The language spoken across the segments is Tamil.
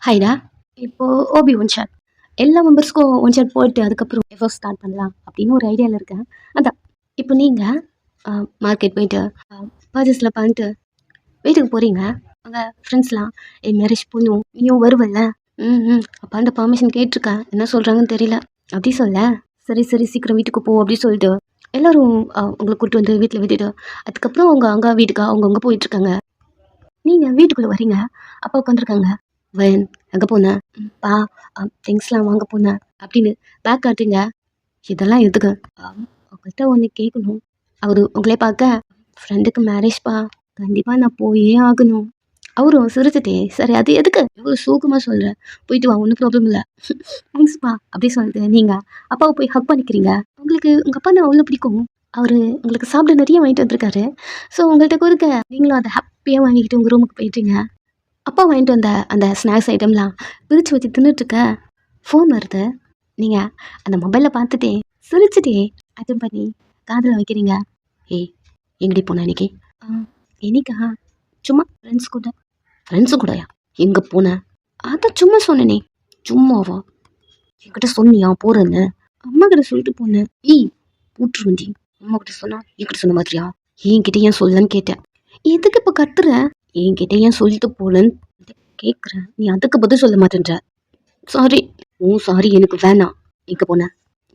ஹைடா, இப்போ ஓபி ஒன் ஷாட் எல்லா மெம்பர்ஸ்க்கும் ஒன் ஷாட் போட்டு அதுக்கப்புறம் எஃபோர்ட் ஸ்டார்ட் பண்ணலாம் அப்படின்னு ஒரு ஐடியாவில் இருக்கேன். அதான் இப்போ நீங்கள் மார்க்கெட் போயிட்டு பர்ச்சேஸில் பண்ணிட்டு வீட்டுக்கு போகிறீங்க. உங்கள் ஃப்ரெண்ட்ஸ்லாம் மேரேஜ் பண்ணுவோம் நீயும் வருவல்ல. அப்போ அந்த பர்மிஷன் கேட்டிருக்கேன், என்ன சொல்கிறாங்கன்னு தெரியல. அப்படி சொல்ல சரி சரி சீக்கிரம் வீட்டுக்கு போ அப்படி சொல்லிட்டு எல்லோரும் உங்களை கூப்பிட்டு வந்து வீட்டில் விட்டுட்டு அதுக்கப்புறம் அவங்க அங்கே வீட்டுக்கு அவங்கவுங்க போயிட்டுருக்காங்க. நீங்கள் வீட்டுக்குள்ளே வரீங்க, அப்பா உட்காந்துருக்காங்க. வயன் எங்கே போனேன் பா திங்ஸ்லாம் வாங்க போனேன் அப்படின்னு பேக் காட்டுறீங்க. இதெல்லாம் எதுக்கு? உங்கள்கிட்ட ஒன்று கேட்கணும். அவரு உங்களே பார்க்க ஃப்ரெண்டுக்கு மேரேஜ்ப்பா, கண்டிப்பாக நான் போயே ஆகணும். அவரும் சிரிச்சுட்டே சரி அது எதுக்கு இவ்வளோ சூக்கமாக சொல்கிறேன், போயிட்டு வா ஒன்றும் ப்ராப்ளம் இல்லை தேங்க்ஸ்ப்பா அப்படி சொல்லிட்டு நீங்கள் அப்பாவை போய் ஹக் பண்ணிக்கிறீங்க. உங்களுக்கு உங்கள் அப்பா நான் அவ்வளோ பிடிக்கும். அவர் உங்களுக்கு சாப்பிட நிறைய வாங்கிட்டு வந்திருக்காரு. ஸோ உங்கள்கிட்ட கொடுக்க நீங்களும் அதை ஹாப்பியாக வாங்கிக்கிட்டு உங்கள் ரூமுக்கு போயிட்டீங்க. அப்பா வாங்கிட்டு வந்த அந்த ஸ்நாக்ஸ் ஐட்டம்லாம் பிரித்து வச்சு தின்னுட்டுருக்க. ஃபோன் வருது. நீங்கள் அந்த மொபைலில் பார்த்துட்டே சிரிச்சுட்டே அட்டன் பண்ணி காதில் வைக்கிறீங்க. ஏய் எங்கடி போன இன்னைக்கு? இன்னைக்கா சும்மா ஃப்ரெண்ட்ஸு கூடயா? எங்கே போனேன்? அதான் சும்மா சொன்னேனே. சும்மாவா? என்கிட்ட சொன்னியா போகிறேன்னு? அம்மா கிட்ட சொல்லிட்டு போனேன். கூட்டுருவண்டி அம்மா கிட்ட சொன்னா என்கிட்ட சொன்ன மாதிரியா? என்கிட்ட ஏன் சொல்லன்னு கேட்டேன். எதுக்கு இப்போ கத்துற? என்கிட்ட ஏன் சொல்லிட்டு போலன்னு கேட்குறேன், நீ அதுக்கு பதில் சொல்ல மாட்டேன்ற. சாரி. சாரி எனக்கு வேணாம். எங்கே போனேன்?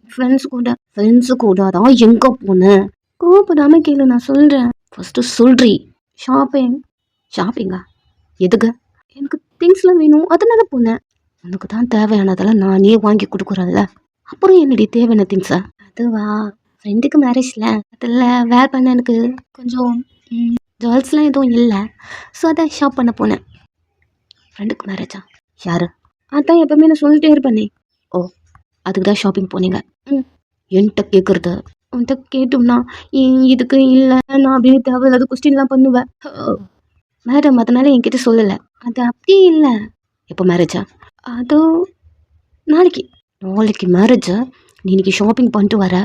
ஃப்ரெண்ட்ஸு கூட அதான் எங்கே போனேன்? கோபப்படாம கேளு, நான் சொல்கிறேன். ஃபஸ்ட்டு சொல்றி. ஷாப்பிங்கா? எதுக்கு? எனக்கு திங்ஸ்லாம் வேணும், அதனால போனேன். உனக்கு தான் தேவையானதெல்லாம் நானே வாங்கி கொடுக்குறேன்ல, அப்புறம் என்னடி தேவையான திங்ஸா? அதுவா, ஃப்ரெண்டுக்கு மேரேஜில் அதில் வேர் பண்ண எனக்கு கொஞ்சம் ஜுவல்ஸ்லாம் எதுவும் இல்லை. ஸோ அதை ஷாப் பண்ண போனேன். ஃப்ரெண்டுக்கு மேரேஜா? யாரு? அதான் எப்பவுமே நான் சொல்லிட்டே இருப்பேனே. ஓ, அதுக்கு தான் ஷாப்பிங் போனீங்க. என்கிட்ட கேட்குறது உன்கிட்ட கேட்டோம்னா இதுக்கு இல்லை நான் அப்படின்னு தேவையில்லாத கொஸ்டின்லாம் பண்ணுவேன். மேடம் அதனால என்கிட்ட சொல்லலை. அது அப்படி இல்லை. எப்போ மேரேஜா? அதோ நாளைக்கு மேரேஜா? நீ இன்னைக்கு ஷாப்பிங் பண்ணிட்டு வர,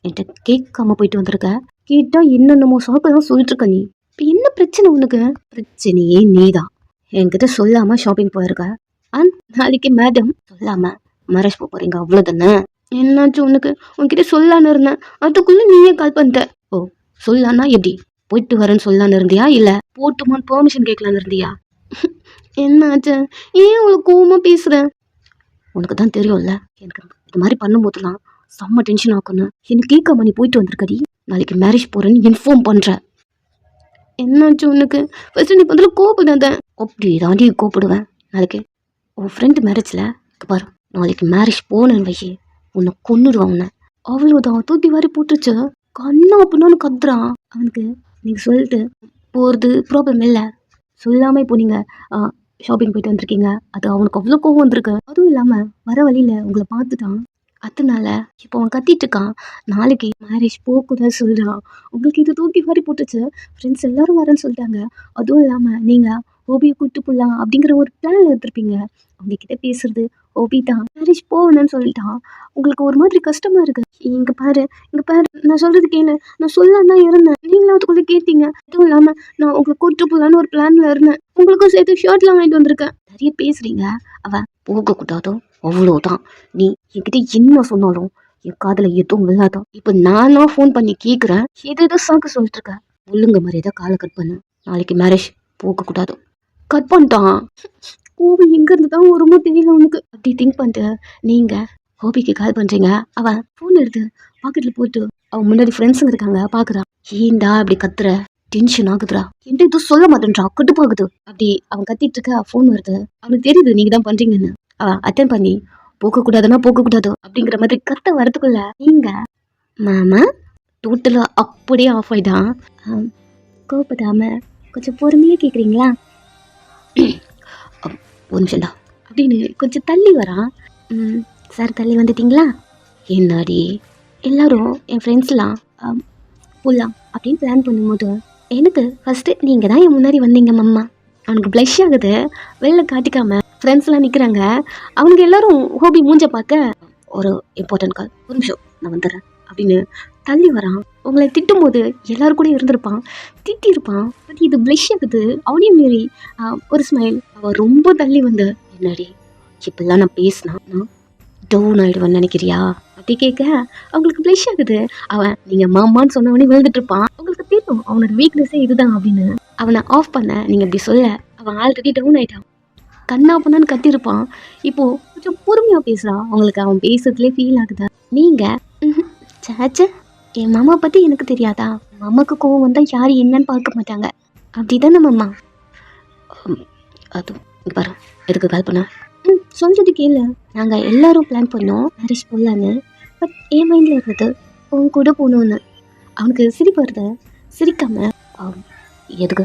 என்கிட்ட கேட்காம போயிட்டு வந்திருக்க. கேட்டால் என்னென்னமோ ஷாப்பெல்லாம் சொல்லிட்டு இருக்க. நீ இப்போ என்ன பிரச்சனை உனக்கு? பிரச்சனையே நீதான். என்கிட்ட சொல்லாமல் ஷாப்பிங் போயிருக்க. நாளைக்கு மேடம் சொல்லாமல் மேரேஜ் போகிறீங்க, அவ்வளோதானே? என்னாச்சு உனக்கு? உன்கிட்ட சொல்லான்னு இருந்தேன், அதுக்குள்ளே நீயே கால் பண்ணிட்ட. ஓ, சொல்லான்னா எப்படி? போயிட்டு வரேன்னு சொல்லான்னு இருந்தியா, இல்லை போட்டுமான்னு பெர்மிஷன் கேட்கலான்னு இருந்தியா? என்னாச்சு? ஏன் இவ்வளோ கோவமாக பேசுகிறேன்? உனக்கு தான் தெரியும்ல, எனக்கு இது மாதிரி பண்ணும்போதெல்லாம் செம்ம டென்ஷன் ஆக்கணும். எனக்கு கேட்காம நீ போயிட்டு வந்திருக்கடி. நாளைக்கு மேரேஜ் போகிறேன்னு இன்ஃபார்ம் பண்ணுற. என்னாச்சு உனக்கு? ஃபஸ்ட்டு நீ பதில் கோப்பிடாத. அப்படி தாண்டி கோப்பிடுவேன். நாளைக்கு உன் ஃப்ரெண்டு மேரேஜில் பாரு, நாளைக்கு மேரேஜ் போனேன்னு வையே, உன்னை கொன்னுடுவான். உன்னை அவ்வளோதான் தூக்கி வாரி போட்டுருச்சு. கண்ணா அப்படின்னான்னு கத்துறான். அவனுக்கு நீங்கள் சொல்லிட்டு போகிறது ப்ராப்ளம் இல்லை, சொல்லாமல் இப்போ நீங்கள் ஷாப்பிங் போயிட்டு வந்திருக்கீங்க. அது அவனுக்கு அவ்வளோ கோவம் வந்திருக்கு. அதுவும் இல்லாமல் வர வழியில் உங்களை பார்த்துட்டான். அதனால இப்போ அவன் கத்திட்டு இருக்கான். நாளைக்கு மேரேஜ் போகக்கூடாது சொல்கிறான். உங்களுக்கு இது தூக்கி வாரி போட்டுச்சு. ஃப்ரெண்ட்ஸ் எல்லாரும் வரேன்னு சொல்லிட்டாங்க. அதுவும் இல்லாமல் நீங்கள் ஹோபியை கூப்பிட்டு போகலாம் அப்படிங்கிற ஒரு பிளான் எடுத்துருப்பீங்க. அவங்கக்கிட்ட பேசுறது ஹோபி தான். மேரேஜ் போகணுன்னு சொல்லிட்டான். உங்களுக்கு ஒரு மாதிரி கஷ்டமாக இருக்குது. இங்கே பாரு நான் சொல்கிறது கேளு. நான் சொல்லலாம் தான் இருந்தேன், நீங்களும் அதுக்குள்ளே கேட்டீங்க. அதுவும் இல்லாமல் நான் உங்களை கூப்பிட்டு போகலான்னு ஒரு பிளானில் இருந்தேன். உங்களுக்கும் சேர்த்து ஷர்ட்லாம் வாங்கிட்டு வந்திருக்கேன். நிறைய பேசுகிறீங்க. அவன் போகக்கூடாதோ அவ்வளோதான். நீ என்கிட்ட என்ன சொன்னாலும் என் காதில் எதுவும் விழாதான். இப்போ நானா ஃபோன் பண்ணி கேட்குறேன், ஏதோ சாக்கு சொல்லிட்டு இருக்க. ஒழுங்க மாதிரி ஏதாவது காலை கட் பண்ணு. நாளைக்கு மேரேஜ் போகக்கூடாது. கட் பண்ணிட்டான். ஹோபி எங்கேருந்து தான் வருமோ தெரியல உனக்கு. அப்படி திங்க் பண்ணிட்டு நீங்கள் ஹோபிக்கு கால் பண்ணுறீங்க. அவன் ஃபோன் எடுத்து பாக்கெட்டில் போட்டு அவன் முன்னாடி ஃப்ரெண்ட்ஸுங்க இருக்காங்க பார்க்குறான். ஏண்டா அப்படி கத்துற? டென்ஷன் ஆகுதுரா. என்கிட்ட எதுவும் சொல்ல மாட்டேன்றா, கடுப்பாகுது. அப்படி அவன் கத்திட்டு இருக்க ஃபோன் வருது. அவனுக்கு தெரியுது நீங்கள் தான் பண்ணுறீங்கன்னு. அவன் அட்டன் பண்ணி போகக்கூடாதுன்னா போகக்கூடாது அப்படிங்கிற மாதிரி கத்த வரதுக்குள்ள நீங்க மாமா டோட்டலாக அப்படியே ஆஃப் ஆயிட்டான். கோபப்படாம கொஞ்சம் பொறுமையாக கேட்குறீங்களா? ஒரு நிமிஷம்டா அப்படின்னு கொஞ்சம் தள்ளி வரான். சார் தள்ளி வந்துட்டீங்களா? என்னாடி எல்லாரும் என் ஃப்ரெண்ட்ஸ்லாம் போகலாம் அப்படின்னு பிளான் பண்ணும்போது எனக்கு ஃபஸ்ட்டு நீங்கள் தான் என் முன்னாடி வந்தீங்க மம்மா. அவனுக்கு ப்ளஷ் ஆகுது, வெளில காட்டிக்காம ஃப்ரெண்ட்ஸ்லாம் நிற்கிறாங்க. அவனுக்கு எல்லாரும் ஹோபி மூஞ்ச பார்க்க ஒரு இம்பார்ட்டன்ட் கால், ஒரு நிமிஷம் நான் வந்துடுறேன் அப்படின்னு தள்ளி வரான். உங்களை திட்டும்போது எல்லாரும் கூட இருந்திருப்பான், திட்டிருப்பான். பட் இது ப்ளஷ் ஆகுது. அவனையும் மீறி ஒரு ஸ்மைல். அவன் ரொம்ப தள்ளி வந்து என்னடி இப்பெல்லாம் நான் பேசினா நான் டவுன் ஆயிடுவேன்னு நினைக்கிறியா அப்படி கேட்க அவங்களுக்கு ப்ளஷ் ஆகுது. அவன் நீங்க மாமான்னு சொன்னவனே விழுந்துட்டு இருப்பான். அவங்களுக்கு தெரியும் அவனோட வீக்னஸே இதுதான் அப்படின்னு. அவனை ஆஃப் பண்ண நீங்க இப்படி சொல்ல அவன் ஆல்ரெடி டவுன் ஆயிட்டான். கண்ணா பண்ணான்னு கத்திருப்பான். இப்போ கொஞ்சம் பொறுமையா பேசுறான். அவங்களுக்கு அவன் பேசுறதுலேயே ஃபீல் ஆகுதா? நீங்க சேச்சே என் மாமா பத்தி எனக்கு தெரியாதா? மாமாக்கு கோவம் வந்தா யாரு என்னன்னு பார்க்க மாட்டாங்க அப்படிதானே மாமா? அது இங்க பாரு, எதுக்கு கால் பண்ண? சொல்றது கேளு. நாங்க எல்லாரும் பிளான் பண்ணோம் மேரேஜ் போடலான்னு. பட் என் மைண்ட்ல இருந்தது உன் கூட போகணும்னு. அவனுக்கு சிரிப்பு வருது. சிரிக்காம எதுக்கு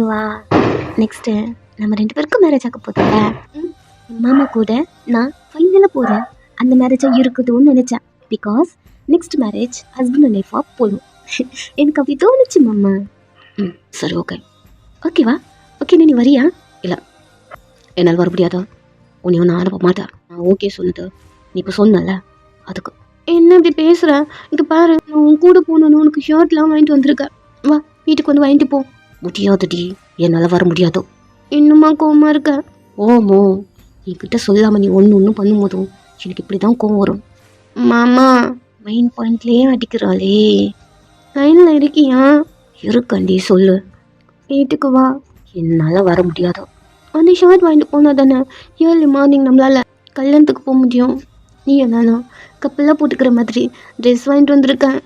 வா நெக்ஸ்ட்டு நம்ம 2 பேருக்கும் மேரேஜ் ஆக போதில்ல. மாமா கூட நான் ஃபைனலாக போகிறேன். அந்த மேரேஜாக இருக்குதுன்னு நினச்சேன். Because next marriage husband and ஒய்ஃபாக போகணும். எனக்கு அப்படி தோணுச்சு மாமா. சரி ஓகே ஓகேவா? ஓகே நீ வரியா? இல்லை என்னால் வர முடியாதா? உன்னை ஒன்று அனுப்ப மாட்டேன். நான் ஓகே சொன்னது நீ இப்போ சொன்னல அதுக்கு என்ன இப்படி பேசுகிற? இங்கே பாரு, நான் உன் கூட போகணுன்னு உனக்கு ஷர்ட்லாம் வாங்கிட்டு வந்திருக்கேன். வா வீட்டுக்கு வந்து வாங்கிட்டு போ. முடியாதுடி, என்னால் வர முடியாதோ. இன்னுமா கோவமாக இருக்க? ஓமோ என்கிட்ட சொல்லாமல் நீ ஒன்றும் பண்ணும் போதும் எனக்கு இப்படி தான் கோவம் வரும். மாமா மெயின் பாயிண்ட்லேயே அடிக்கிறாளே. லைனில் இருக்கியா? இருக்கண்டி சொல்லு. வீட்டுக்கு வா. என்னால் வர முடியாதோ. அந்த ஷர்ட் வாங்கிட்டு போனால் தானே ஏர்லி மார்னிங் நம்மளால் கல்யாணத்துக்கு போக முடியும். நீ என்னாலும் கப்பலாக போட்டுக்கிற மாதிரி ட்ரெஸ் வாங்கிட்டு வந்திருக்கேன்.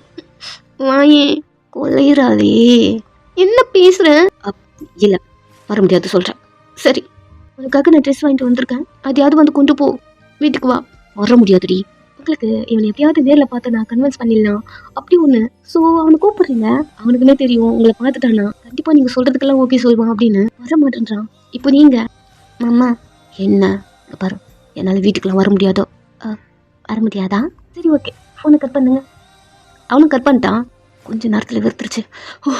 வாயே கொலையிறாளே. என்ன பேசுகிறேன்? இல்லை வர முடியாது சொல்கிறேன். சரி உனக்காக நான் ட்ரெஸ் வாங்கிட்டு வந்திருக்கேன். அதையாவது வந்து கொண்டு போ. வீட்டுக்கு வா. வர முடியாதுடி. உங்களுக்கு இவனை எப்படியாவது நேரில் பார்த்து நான் கன்வின்ஸ் பண்ணிடலாம் அப்படி ஒன்று. ஸோ அவனை கூப்பிட்றீங்க. அவனுக்குமே தெரியும் உங்களை பார்த்துட்டானா கண்டிப்பாக நீங்கள் சொல்கிறதுக்கெல்லாம் ஓகே சொல்லுவான் அப்படின்னு. வர மாட்டேன்றான். இப்போ நீங்கள் மாமா என்ன பாரு, என்னால் வீட்டுக்கெல்லாம் வர முடியாதோ. வர முடியாதா? சரி ஓகே ஃபோனை கட் பண்ணுங்க. அவனும் கட் பண்ணிட்டான். கொஞ்ச நேரத்தில் வெறுத்துருச்சு. ஓ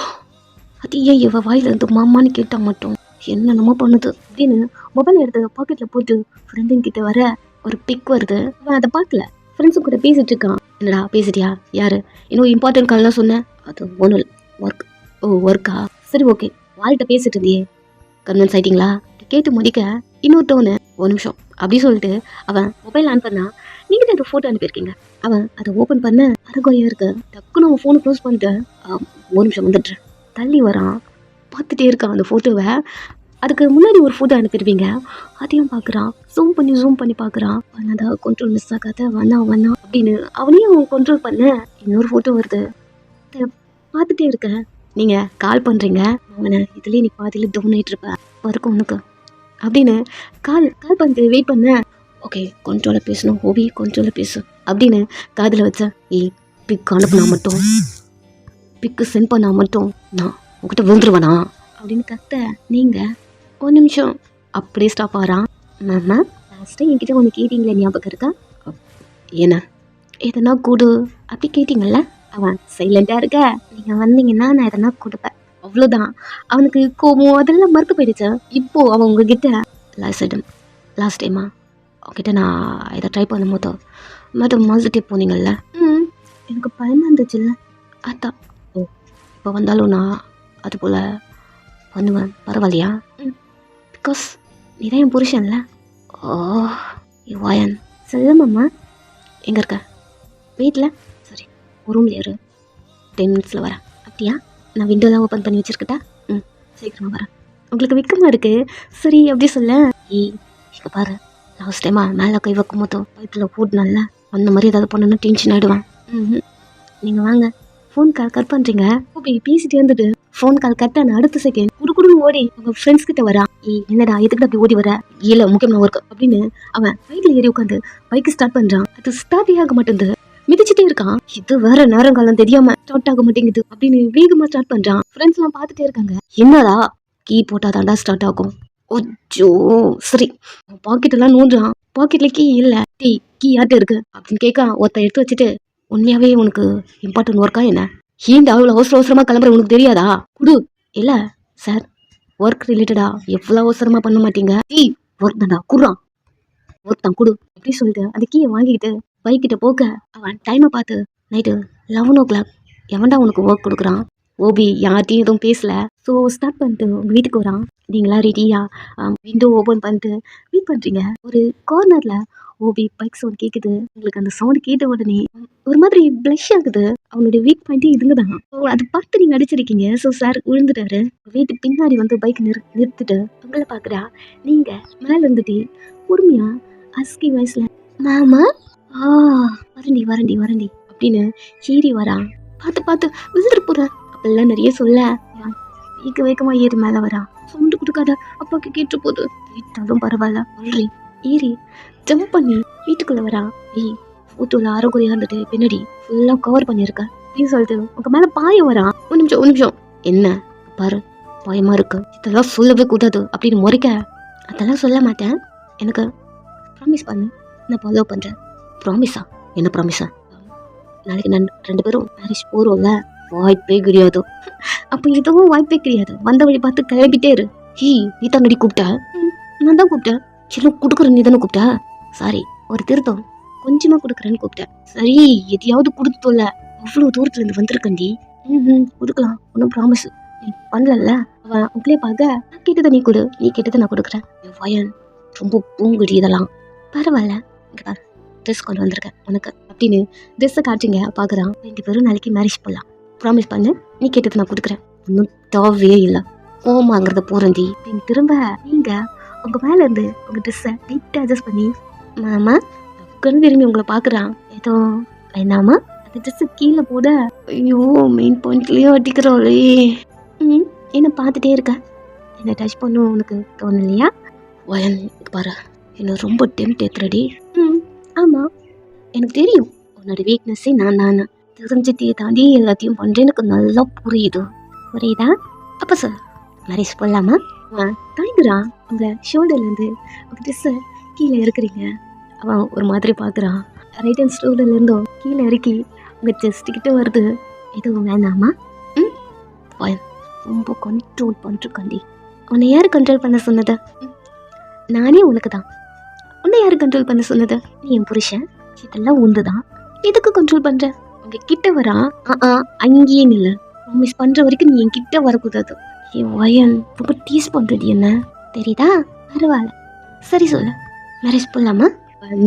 அது ஏன் இவ வாயிலிருந்து மாமான்னு கேட்டால் மட்டும் என்னென்னமோ பண்ணுது அப்படின்னு மொபைல் எடுத்து பாக்கெட்டில் போட்டு ஃப்ரெண்டுங்கிட்ட வர ஒரு பிக் வருது. அவன் அதை பார்க்கல. ஃப்ரெண்ட்ஸும் கூட பேசிகிட்டு இருக்கான். என்னடா பேசிட்டியா? யார்? இன்னும் இம்பார்ட்டன்ட் கால்லாம் சொன்னேன். அது ஒன்றும் ஒர்க். ஓ ஒர்க்கா? சரி ஓகே வாழ்கிட்ட பேசிட்டு இருந்தியே கன்வின்ஸ் ஆகிட்டிங்களா? கேட்டு முடிக்க இன்னொரு டோனு. ஒரு நிமிஷம் அப்படி சொல்லிட்டு அவன் மொபைல் ஆன் பண்ணா நீங்கள் ஒரு ஃபோட்டோ அனுப்பியிருக்கீங்க. அவன் அதை ஓப்பன் பண்ண அரகோயா இருக்கு. டக்குன்னு அவன் ஃபோனை க்ளோஸ் பண்ணிட்டு ஒரு நிமிஷம் வந்துட்டு தள்ளி வரான். பார்த்துட்டே இருக்கான் அந்த ஃபோட்டோவை. அதுக்கு முன்னாடி ஒரு ஃபோட்டோ அனுப்பிடுவீங்க, அதையும் பார்க்குறான். ஜூம் பண்ணி பார்க்குறான். பண்ணாதா கண்ட்ரோல் மிஸ் ஆகாத வண்ணா அப்படின்னு அவனையும் அவன் கண்ட்ரோல் பண்ண இன்னொரு ஃபோட்டோ வருது. பார்த்துட்டே இருக்க. நீங்கள் கால் பண்ணுறீங்க அவனை இதுலேயே நீ பாதியில் டவுன் ஆகிட்டு இருப்ப வரைக்கும் உனக்கு அப்படின்னு கால் பண்ணிட்டு வெயிட் பண்ண. ஓகே கண்ட்ரோலில் பேசணும் ஹோபி, கண்ட்ரோலில் பேசு அப்படின்னு காதில் வச்ச. பிக் அனுப்புனா மட்டும், பிக்கு சென்ட் பண்ணா மட்டும் நான் உங்ககிட்ட விழுந்துருவேனா அப்படின்னு கத்த. நீங்கள் ஒரு நிமிஷம் அப்படியே ஸ்டாப் ஆகிறான். மாமா லாஸ்ட்டு என்கிட்ட ஒன்று கேட்டீங்களே ஞாபகம் இருக்கா? என்ன? எதனா கூடு அப்படி கேட்டிங்கல்ல. அவன் சைலண்டாக இருக்க. நீங்கள் வந்தீங்கன்னா நான் எதனா கொடுப்பேன் அவ்வளோதான். அவனுக்கு கோபம் அதெல்லாம் மறுத்து போயிடுச்சு. இப்போது அவன் உங்ககிட்ட லாஸ்ட் டைமா அவங்ககிட்ட நான் இதை ட்ரை பண்ணும் போது மேடம் மாசிட்டே போனீங்கல்ல. எனக்கு பயமாக இருந்துச்சுல்ல அதான். ஓ இப்போ வந்தாலும் நான் அது போல் பண்ணுவேன் பரவாயில்லையா? பிகாஸ் நீ தான் என் புருஷன்ல. ஓ வாயன் சொல்லுமாம்மா. எங்கே இருக்க? வீட்டில். சரி ஒரு ரூமில் இரு, 10 மினிட்ஸில் வரேன். அப்படியா? நான் விண்டோலாம் ஓப்பன் பண்ணி வச்சுருக்கட்டா? சீக்கிரமாக வரேன். உங்களுக்கு வெக்கமாக இருக்குது. சரி அப்படி சொல்ல. இங்கே பாரு, லாஸ்ட் டைமா மேலே கை வைக்கும் போதும் வயிற்றில் போடணும்ல, அந்த மாதிரி ஏதாவது பண்ணணும்னா டென்ஷன் ஆகிடுவான். நீங்கள் வாங்க. ஃபோன் கால் கட் பண்ணுறீங்க. ஓபி பேசிட்டு இருந்துட்டு ஃபோன் கால் கட் ஆன அடுத்த செகண்ட் குடுக்குடுன்னு ஓடி உங்கள் ஃப்ரெண்ட்ஸ் கிட்ட வரா. என்னடா எதுக்கிட்ட அப்படி ஓடி வர? இல்லை முக்கியமான ஒர்க் அப்படின்னு அவன் பைக்கில் ஏறி உட்காந்து பைக்கு ஸ்டார்ட் பண்ணுறான். அது ஸ்டார்ட் ஆக மாட்டேங்குது. மிதிச்சுட்டே இருக்கான். இது வேற நேரங்காலம் தெரியாம ஸ்டார்ட் ஆக மாட்டேங்குது அப்படின்னு வேகமா ஸ்டார்ட் பண்றான். ஃப்ரெண்ட்ஸ் எல்லாம் பார்த்துட்டே இருக்காங்க. என்னடா கீ போட்டாதாண்டா ஸ்டார்ட் ஆகும். ஓச்சோ சரி பாக்கெட் எல்லாம் நோண்டுறான். பாக்கெட்ல கீ இல்ல. கீ யார்ட்ட இருக்கு அப்படின்னு கேட்க ஒருத்த எடுத்து வச்சுட்டு, உண்மையாவே உனக்கு இம்பார்ட்டன்ட் ஒர்க்கா என்ன? ஏன்டா அவ்வளோ அவசரமா கிளம்புற உனக்கு தெரியாதா? குடு. இல்ல சார் ஒர்க் ரிலேட்டடா எவ்வளோ அவசரமா பண்ண மாட்டீங்க. ஒர்க் தான்டா குடுறான். ஒர்க் தான் குடு அப்படி சொல்லிட்டு அந்த கீயை வாங்கிக்கிட்டு பைக்கிட்ட போக அவன் டைமை பார்த்து நைட்டு 11 o'clock. எவன்டா உனக்கு ஒர்க் கொடுக்குறான்? ஓபி யார்ட்டையும் எதுவும் பேசல. ஸோ ஸ்டார்ட் பண்ணிட்டு வீட்டுக்கு வரான். நீங்களா ரெடியா விண்டோ ஓப்பன் பண்ணிட்டு வெயிட் பண்ணுறீங்க. ஒரு கார்னரில் ஓபி பைக் சவுண்ட் கேட்குது. உங்களுக்கு அந்த சவுண்ட் கேட்ட உடனே ஒரு மாதிரி ப்ளஷ் ஆகுது. அவங்களுடைய வீக் பாயிண்ட்டே இதுங்க தான். ஸோ அதை பார்த்து நீங்கள் அடிச்சிருக்கீங்க. So sir விழுந்துட்டாரு. வீட்டுக்கு பின்னாடி வந்து பைக் நிறுத்திட்டு உங்களை பார்க்குறா. நீங்கள் மேலே இருந்துட்டு பொறுமையா அஸ்கி வயசில் மாமா ஆ வரண்டி வரண்டி வரண்டி அப்படின்னு ஏறி வரா. பார்த்து பார்த்து விழுந்துட்டு போகிற அப்பெல்லாம் நிறைய சொல்ல வேகமாக ஏறி மேலே வரா. சவுண்டு கொடுக்காத, அப்பாவுக்கு கேட்டு போகுது. கேட்டாலும் பரவாயில்ல சொல்றி ஏறி ஜம்ப் பண்ணி வீட்டுக்குள்ளே வரா. ஏய் ஃபோட்டோவில் ஆரோக்கியம் இருந்துட்டு பின்னாடி ஃபுல்லாக கவர் பண்ணியிருக்க அப்படின்னு சொல்லிட்டு உங்கள் மேலே பாய வரா. ஒரு நிமிஷம் என்ன பாரு பயமாக இருக்கு, இதெல்லாம் சொல்லவே கூடாது அப்படின்னு முறைக்க. அதெல்லாம் சொல்ல மாட்டேன், எனக்கு ப்ராமிஸ் பண்ணு, நான் ஃபாலோ பண்ணுறேன். ப்ராமிஸா? என்ன ப்ராமிஸா? நாளைக்கு நான் 2 பேரும் மேரேஜ் போகிறோம்ல, வாய்ப்பே கிடையாது. அப்போ எதுவும் வாய்ப்பே கிடையாது. வந்த வழி பார்த்து கிளம்பிட்டே இரு. நீ தானடி கூப்பிட்ட? நான் தான் கூப்பிட்டேன். சின்ன கொடுக்குறேன், நீ தானே கூப்பிட்ட? சாரி, ஒரு திருத்தம், கொஞ்சமாக கொடுக்குறேன்னு கூப்பிட்டேன். சரி எதையாவது கொடுத்தோல்ல, அவ்வளோ தூரத்துலேருந்து வந்திருக்கண்டி. கொடுக்கலாம், ஒன்றும் ப்ராமிஸ் நீ பண்ணல. அவன் உங்களே பார்க்க நான் கேட்டதை நீ கொடு, நீ கேட்டதை நான் கொடுக்குறேன். என் வயன் ரொம்ப பூங்குடி, இதெல்லாம் பரவாயில்ல. இங்கே பாரு ட்ரெஸ் கொண்டு வந்திருக்கேன் உனக்கு அப்படின்னு ட்ரெஸ்ஸை காட்டுங்க. பார்க்குறான். 2 பேரும் நாளைக்கு மேரேஜ் போடலாம். ப்ராமிஸ் பண்ணு, நீ கேட்டதை நான் கொடுக்குறேன். ஒன்றும் தேவையே இல்லை, கோமாங்கிறத போறந்தி அப்படின்னு திரும்ப நீங்கள் உங்கள் மேலே இருந்து உங்கள் ட்ரெஸ்ஸை நீட்டாக அட்ஜஸ்ட் பண்ணி மாமா கண் திரும்பி உங்களை பார்க்குறான். ஏதோ வேணாமா அந்த ட்ரெஸ்ஸை கீழே போட. ஐயோ மெயின் பாயிண்ட்லேயோ அடிக்கிறோம்லே. என்ன பார்த்துட்டே இருக்க, என்ன டச் பண்ணும் உனக்கு தோணலையா? வயன் பாரு, இன்னும் ரொம்ப டெம்ட் ஏற்றுறடி. ஆமாம் எனக்கு தெரியும், உன்னோட வீக்னஸ்ஸே நான் தெரிஞ்சுட்டே தாண்டி எல்லாத்தையும் பண்ணுறேன். எனக்கு நல்லா புரியுதா? அப்போ சார் மேரேஜ் போடலாமா? தாய்ங்குறான். உங்கள் ஷோல்டர்லேருந்து உங்கள் ட்ரெஸ்ஸை கீழே இருக்கிறீங்க. அவன் ஒரு மாதிரி பார்க்குறான். ரைட் ஹேண்ட் ஷோல்டர்லேருந்தும் கீழே இறக்கி உங்கள் செஸ்ட்டுக்கிட்ட வருது. எதுவும் வேணாமா? வயன் ரொம்ப கண்ட்ரோல் பண்ணிருக்காண்டி. உன்னை யார் கண்ட்ரோல் பண்ண சொன்னது? நானே உனக்கு தான். உன்னை யார் கண்ட்ரோல் பண்ண சொன்னது? நீ என் புருஷன், இதெல்லாம் உண்டு தான். எதுக்கு கண்ட்ரோல் பண்ணுற? உங்கள் கிட்ட வரா. அங்கேயே இல்லை, ப்ராமிஸ் பண்ணுற வரைக்கும் நீ என் கிட்ட வரக்கூடாது. என் வயன் ரொம்ப டீஸ் பண்ணுறது என்ன தெரியுதா? பரவாயில்ல, சரி சொல்லு, மேரேஜ் போடலாமா?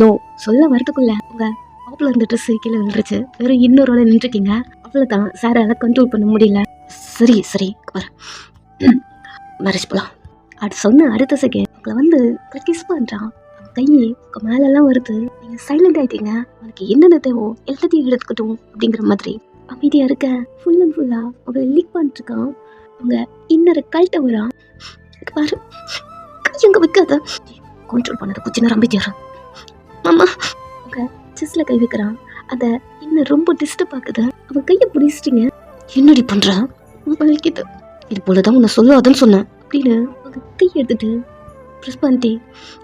நோ சொல்ல வரதுக்குள்ள உங்கள் ஆப்பில் இருந்த ட்ரெஸ் கீழே விழுந்துருச்சு. வெறும் இன்னொரு நின்றுருக்கீங்க. அவ்வளோதான், சாரால் கண்ட்ரோல் பண்ண முடியல. சரி வர மேரேஜ் போகலாம். அது சொன்ன அடுத்த செகண்ட் உங்களை வந்து கிஸ் பண்ணுறான். கையை உங்கள் மேலெல்லாம் வருது. நீங்கள் சைலண்ட் ஆகிட்டீங்க. உனக்கு என்னென்ன தேவோ எல்லாத்தையும் எடுத்துக்கிட்டோம் அப்படிங்கிற மாதிரி அமைதியாக இருக்க. ஃபுல் அண்ட் ஃபுல்லாக உங்களை லீக் பண்ணிட்டுருக்கான். உங்கள் இன்னொரு கழட்ட வரான். பாரு கையங்க வைக்காத, கண்ட்ரோல் பண்ணதை கொஞ்ச நேரம் அமைதியாகிறான். மாமா உங்கள் செஸ்ஸில் கை வைக்கிறான். அதை இன்னும் ரொம்ப டிஸ்டர்ப் ஆகுது. அவன் கையை பிடிச்சிட்டிங்க. என்னடி பண்ணுறான்? வலிக்குது. இது போல தான் உன்னை சொல்லாதுன்னு சொன்னேன் அப்படின்னு உங்கள் கையை எடுத்துட்டு ப்ரெஸ் பண்ணிட்டே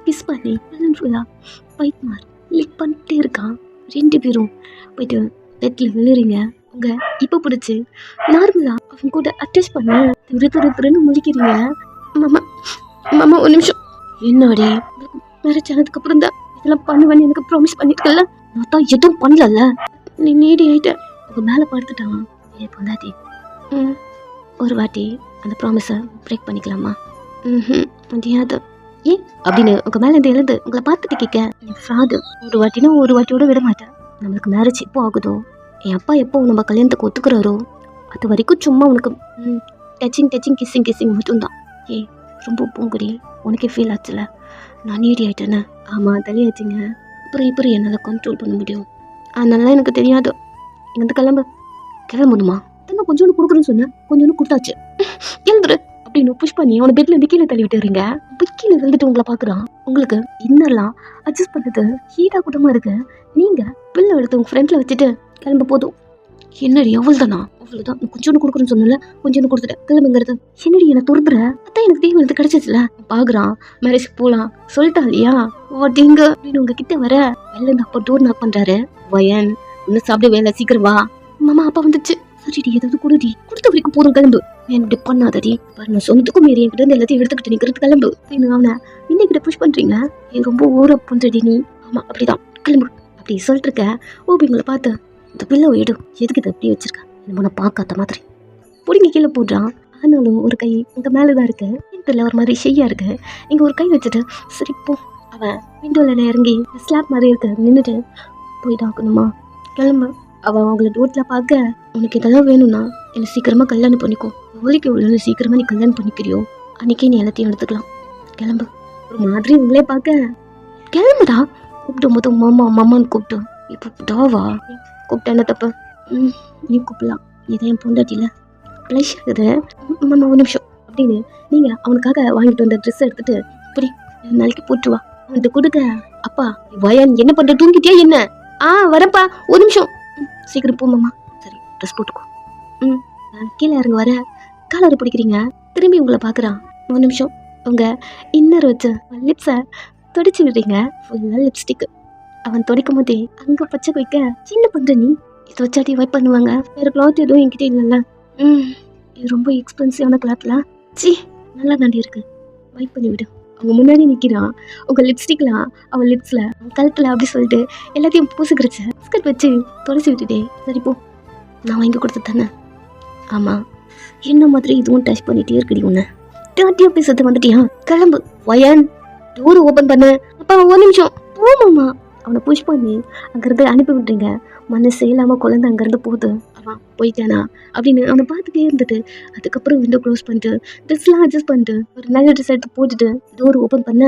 கிஸ் பண்ணி ஃபுல்லாக பைட் மார் லிக் பண்ணிட்டே இருக்கான். 2 பேரும் போயிட்டு பெட்டில் விழுறீங்க. உங்கள் இப்போ பிடிச்சி நார்மலாக அவங்க கூட அட்டாச் பண்ண திருன்னு முழிக்கிறீங்க. மாமா ஒரு நிமிஷம். என்னடி மேரேஜ் ஆனதுக்கப்புறம் தான் இதெல்லாம் பண்ணுவேன்னு எனக்கு ப்ராமிஸ் பண்ணியிருக்கல. நான் தான் எதுவும் பண்ணல. நீ நீடி ஆகிட்ட. உங்கள் மேலே படுத்துட்டான். ஏ பொண்டாட்டி, ஒரு வாட்டி அந்த ப்ராமிஸை பிரேக் பண்ணிக்கலாமா? முடியாது. ஏன் அப்படின்னு உங்கள் மேலே இருந்து எழுந்து உங்களை பார்த்துட்டு கேட்க. என் ஃப்ராடு ஒரு வாட்டியோட விட மாட்டேன். நம்மளுக்கு மேரேஜ் எப்போ ஆகுதோ, என் அப்பா எப்போ நம்ம கல்யாணத்துக்கு ஒத்துக்கிறாரோ அது வரைக்கும் சும்மா உனக்கு டச்சிங் கிஸ்ஸிங் மட்டும்தான். ரொம்ப பூங்குடி, உனக்கே ஃபீல் ஆச்சுல நான் நீடி ஆகிட்டேன்னு. ஆமாம் தலையாச்சுங்க. அப்புறம் என்னால் கண்ட்ரோல் பண்ண முடியும்? அதனால எனக்கு தெரியாது. இங்கேருந்து கிளம்பணுமா? நான் கொஞ்சோண்டு கொடுக்குறேன்னு சொன்னேன், கொஞ்சோண்டு கொடுத்தாச்சு. எழுந்துரு அப்படின்னு புஷ் பண்ணி அவனை பெட்ல இருந்து கீழே தள்ளி விட்டுறீங்க. கீழே விழுந்துட்டு உங்களை பார்க்குறான். உங்களுக்கு இன்னெல்லாம் அட்ஜஸ்ட் பண்ணுறது ஹீட்டா கூட்டமாக இருக்கு. நீங்கள் பிள்ளை எடுத்து உங்கள் ஃப்ரெண்டில் வச்சுட்டு கிளம்ப போதும். என்னடி அவ்வளோதானா? அவ்வளோதான், கொஞ்சோண்டு கொடுக்குறேன்னு சொன்னல, கொஞ்சோண்டு கொடுத்துட்டேன், கிளம்புங்கிறது. என்னடி என்னை துருத்துற? அதான் எனக்கு தேவை கிடைச்சிச்சுல. பார்க்குறான். மேரேஜ் போகலாம் சொல்லிட்டா இல்லையா? ஓட்டிங்க அப்படின்னு உங்ககிட்ட வர வெளிலேருந்து அப்பா டோர் நாக் பண்ணுறாரு. வயன் இன்னும் சாப்பிட வேலை, சீக்கிரம் வா. மாமா அப்பா வந்துச்சு. சரிடி ஏதாவது கொடுடி, கொடுத்த வரைக்கும் போதும், கிளம்பு. என் இப்படி பண்ணாதடி, பாரு நான் சொன்னதுக்கும் மீறி என்கிட்ட இருந்து எல்லாத்தையும் எடுத்துக்கிட்டு நிற்கிறது, கிளம்பு அப்படின்னு அவனை இன்னைக்கிட்ட புஷ் பண்ணுறீங்க. ஏன் ரொம்ப ஊற பண்ணுறடி நீ? ஆமாம் அப்படிதான், கிளம்பு அப்படி சொல்லிட்டு இருக்க. ஓபிங்களை பார்த்து இந்த பிள்ளை எடு, எதுக்கு இதை அப்படியே வச்சிருக்கேன், நம்ம பார்க்காத மாதிரி பிடிங்க கீழே போடுறான். ஆனாலும் ஒரு கை உங்கள் மேலே தான் இருக்கு. தெரியல ஒரு மாதிரி ஷெய்யா இருக்கு. இங்கே ஒரு கை வச்சுட்டு சரி போ. அவன் விண்டோவில் இறங்கி ஸ்லாப் மாதிரி இருக்கு நின்றுட்டு போய் தாக்கணுமா கிளம்பு. அவள் அவங்கள ரோட்டில் பார்க்க உனக்கு இதெல்லாம் வேணும்னா என்னை சீக்கிரமாக கல்யாணம் பண்ணிக்கோ. எவ்வளோக்கு எவ்வளோ சீக்கிரமாக நீ கல்யாணம் பண்ணிக்கிறியோ அன்றைக்கே நீ எல்லாத்தையும் எடுத்துக்கலாம். கிளம்பு. ஒரு மாதிரி உங்களே பார்க்க கிளம்புடா. கூப்பிடும் போது மாமா மாமான்னு கூப்பிட்டோம். இப்போ டாவா கூப்பிட்டேன் என்ன தப்பு? நீ கூப்பிடலாம். இதை என் பொண்டாட்டியில் ப்ளஷ் ஆகுது. மாமா ஒரு நிமிஷம் அப்படின்னு நீங்கள் அவனுக்காக வாங்கிட்டு வந்த ட்ரெஸ் எடுத்துகிட்டு இப்படி நாளைக்கு போட்டுவா அவன்கிட்ட கொடுக்க. அப்பா வயன் என்ன பண்ணுற தூங்கிட்டே என்ன? வரப்பா ஒரு நிமிஷம். சீக்கிரம் போ மாமா. சரி ட்ரெஸ் போட்டுக்கோ. கீழே இறங்க வர காலரை பிடிக்கிறீங்க. திரும்பி உங்களை பார்க்குறான். ஒரு நிமிஷம். உங்கள் இன்னர் வச்சு லிப்ஸை துடைச்சி விடுறீங்க. ஃபுல்லாக லிப்ஸ்டிக்கு. அவன் துடைக்கும் போதே அங்கே பச்சை வைக்க சின்ன பண்ணுற நீ இதை வச்சாட்டி வைப் பண்ணுவாங்க. வேறு கிளாத் எதுவும் என்கிட்ட இல்லைல்ல. இது ரொம்ப எக்ஸ்பென்சிவான கிளாத்லாம். சி நல்லா தாண்டி இருக்கு. வைப் பண்ணி விடு. அவங்க முன்னாடி நிற்கிறான். உங்கள் லிப்ஸ்டிக்லாம் அவன் லிப்ஸில் கழுத்தில் அப்படி சொல்லிட்டு எல்லாத்தையும் பூசுக்கிறச்ச ஸ்கர்ட் வச்சு துடைச்சி விட்டுட்டே. சரி போ நான் வாங்கி கொடுத்து தானே. ஆமாம் என்ன மாதிரி இதுவும் டச் பண்ணிகிட்டே இருக்கடி உன்னை. டாட்டியாக பேசுறது வந்துட்டியா? கிளம்பு. வயன் டோர் ஓப்பன் பண்ண. அப்பா ஒரு நிமிஷம் போமாம்மா. அவனை புஷ் பண்ணி அங்கேருந்து அனுப்பி விட்டுறீங்க. மனசே இல்லாமல் குழந்தை அங்கேருந்து போகுது. அவன் போயிட்டானா அப்படின்னு அவனை பார்த்துட்டே இருந்துட்டு அதுக்கப்புறம் விண்டோ க்ளோஸ் பண்ணிட்டு ட்ரெஸ்லாம் அட்ஜஸ்ட் பண்ணிட்டு ஒரு நல்ல ட்ரெஸ் எடுத்து போட்டுட்டு டோர் ஓப்பன் பண்ண.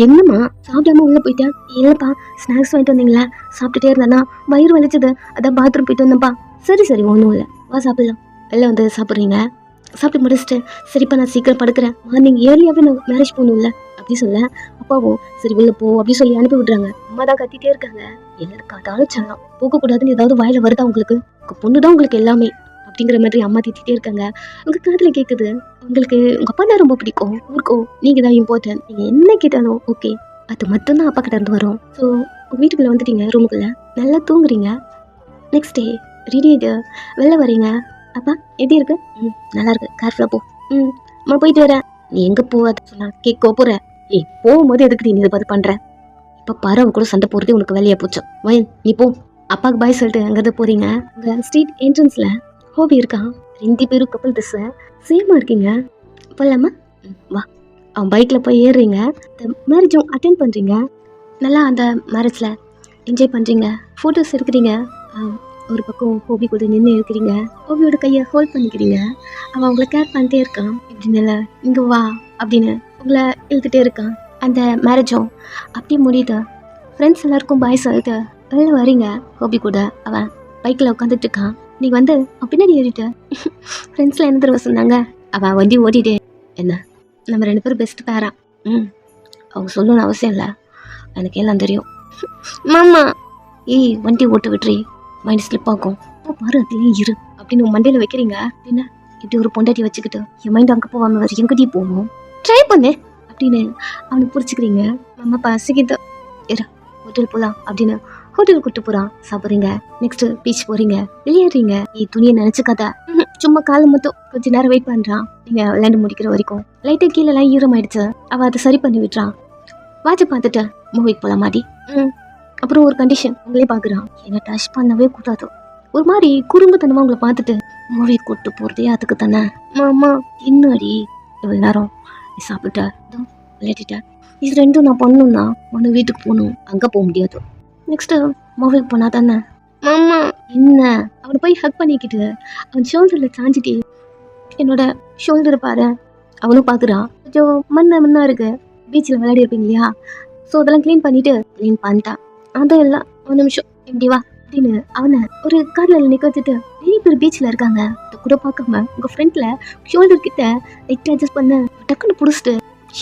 என்னம்மா சாப்பிடாம உள்ளே போயிட்டேன்? இல்லைப்பா ஸ்நாக்ஸ் வாங்கிட்டு வந்தீங்களா? சாப்பிட்டுட்டே இருந்தானா வயிறு வலிச்சது அதான் பாத்ரூம் போயிட்டு வந்தேன்ப்பா. சரி சரி ஒன்றும் இல்லை வா சாப்பிடலாம். எல்லாம் வந்து சாப்பிட்றீங்க. சாப்பிட்டு முடிச்சுட்டு சரிப்பா நான் சீக்கிரம் படுக்கிறேன். மார்னிங் ஏர்லியாகவே நான் மேரேஜ் போகணும்ல அப்படி சொல்ல. அப்பாவும் சரி உள்ள போ அப்படி சொல்லி அனுப்பி விடுறாங்க. அம்மா தான் கத்திட்டே இருக்காங்க. எல்லாருக்கும் அதாலும் சொல்லலாம் போகக்கூடாதுன்னு ஏதாவது வாயில வருதா உங்களுக்கு? உங்கள் பொண்ணு தான் உங்களுக்கு எல்லாமே அப்படிங்கிற மாதிரி அம்மா திட்டிகிட்டே இருக்காங்க. உங்கள் காதில் கேட்குது. உங்களுக்கு உங்கள் அப்பா தான் ரொம்ப பிடிக்கும். ஊருக்கோ நீங்கள் தான் இம்பார்ட்டன்ட். நீங்கள் என்ன கேட்டாலும் ஓகே அது மட்டும்தான் அப்பா கிட்ட இருந்து வரும். ஸோ உங்கள் வீட்டுக்குள்ளே வந்துட்டீங்க. ரூமுக்குள்ளே நல்லா தூங்குறீங்க. நெக்ஸ்ட் டே ரெடி ஆகிட்டு வெளில வரீங்க. அப்பா எப்படி இருக்கு? நல்லா இருக்கு. கேர்ஃபுல்லாக போ. அம்மா போயிட்டு வரேன். நீ எங்கே போகாது சொன்னா கேட்க போகிற? போகும்போது எதுக்கு நீ இதை பார்த்து பண்ணுற? இப்போ பறவை கூட சண்டை போகிறதே உனக்கு வேலையாக போச்சு. வயன் நீ போ. அப்பாவுக்கு பாய் சொல்லிட்டு அங்கேருந்து போகிறீங்க. உங்கள் ஸ்ட்ரீட் என்ட்ரன்ஸில் ஹோபி இருக்கான். 2 பேரும் கப்பல் ட்ரெஸ்ஸு சேமாக இருக்கீங்க. போகலாமா? வா. அவன் பைக்கில் போய் ஏறுறீங்க. மேரேஜும் அட்டென்ட் பண்ணுறீங்க. நல்லா அந்த மேரேஜில் என்ஜாய் பண்ணுறீங்க. ஃபோட்டோஸ் எடுக்கிறீங்க. ஒரு பக்கம் ஹோபி கூட நின்று இருக்கிறீங்க. ஹோபியோட கையை ஹோல்ட் பண்ணிக்கிறீங்க. அவன் உங்களை கேர் பண்ணிட்டே இருக்கான். இப்படின்னு இல்லை இங்கே வா அப்படின்னு உங்களை இழுத்துட்டே இருக்கான். அந்த மேரேஜும் அப்படி முடியுது. ஃப்ரெண்ட்ஸ் எல்லாருக்கும் பாய் சொல்லிட்டு வெளில வரீங்க. ஹோபி கூட அவன் பைக்கில் உட்காந்துட்டு இருக்கான். நீ வந்து பின்னாடி ஏறிட்ட. ஃப்ரெண்ட்ஸில் என்ன தடவை சொன்னாங்க? அவன் வண்டி ஓட்டிட்டே என்ன நம்ம 2 பேரும் பெஸ்ட் பேரா. அவங்க சொல்லணும்னு அவசியம் இல்லை. எனக்கு எல்லாம் தெரியும். மாமா வண்டி ஓட்டு விட்டுறி மைண்ட் ஸ்லிப் ஆகும். பாரு அதுலேயே இரு அப்படின்னு மண்டையில் வைக்கிறீங்க. என்ன இப்படி ஒரு பொண்டாட்டி வச்சுக்கிட்டு என் மைண்ட் அங்கே போகாமல் வேறு எங்கிட்டே போகணும். ட்ரை பண்ணு அப்படின்னு அவனை பிடிச்சிக்கிறீங்க. மாமா பசிக்கிட்டு இரு ஹோட்டல் போகலாம் அப்படின்னு ஹோட்டல் கூப்பிட்டு போகிறான். சாப்பிட்றீங்க. நெக்ஸ்ட்டு பீச் போகிறீங்க. விளையாடுறீங்க. துணியை நினச்சிக்காத. சும்மா காலம் மட்டும் கொஞ்ச நேரம் வெயிட் பண்ணுறான். நீங்கள் விளையாண்டு முடிக்கிற வரைக்கும் லைட்டாக கீழெல்லாம் ஈரமாயிடுச்சு. அவள் அதை சரி பண்ணி விட்டுறான். வாட்சை பார்த்துட்டு மூவிக்கு போகலாம் மாடி. அப்புறம் ஒரு கண்டிஷன் உங்களே பார்க்குறான். என்னை டச் பண்ணவே கூடாது. ஒரு மாதிரி குறும்புத்தனமாக உங்களை பார்த்துட்டு மூவி கூப்பிட்டு போகிறதே அதுக்கு தானே. மாமா என்னடி இவ்வளோ நேரம் நீ சாப்பிட்ட விளையாடிட்ட இது 2 நான் பண்ணணும்னா ஒன்று வீட்டுக்கு போகணும். அங்கே போக முடியாது. நெக்ஸ்ட்டு மூவிக்கு போனா தானே. மாமா என்ன அவனை போய் ஹக் பண்ணிக்கிட்டு அவன் ஷோல்டரில் சாஞ்சிட்டு என்னோட ஷோல்டரை பாரு. அவனும் பார்க்குறான். கொஞ்சம் மண்ணா இருக்கு. பீச்சில் விளையாடி இருப்பீங்க இல்லையா? ஸோ அதெல்லாம் க்ளீன் பண்ணிட்டான். அதுவும் இல்லை ஒரு நிமிஷம் இப்படி வா அப்படின்னு அவனை ஒரு காரில் நிற்க வச்சுட்டு நிறைய பேர் பீச்சில் இருக்காங்க. அதை கூட பார்க்காம உங்கள் ஃப்ரெண்டில் ஷோல்டர் கிட்ட லைட் அட்ஜஸ்ட் பண்ண டக்குன்னு பிடிச்சிட்டு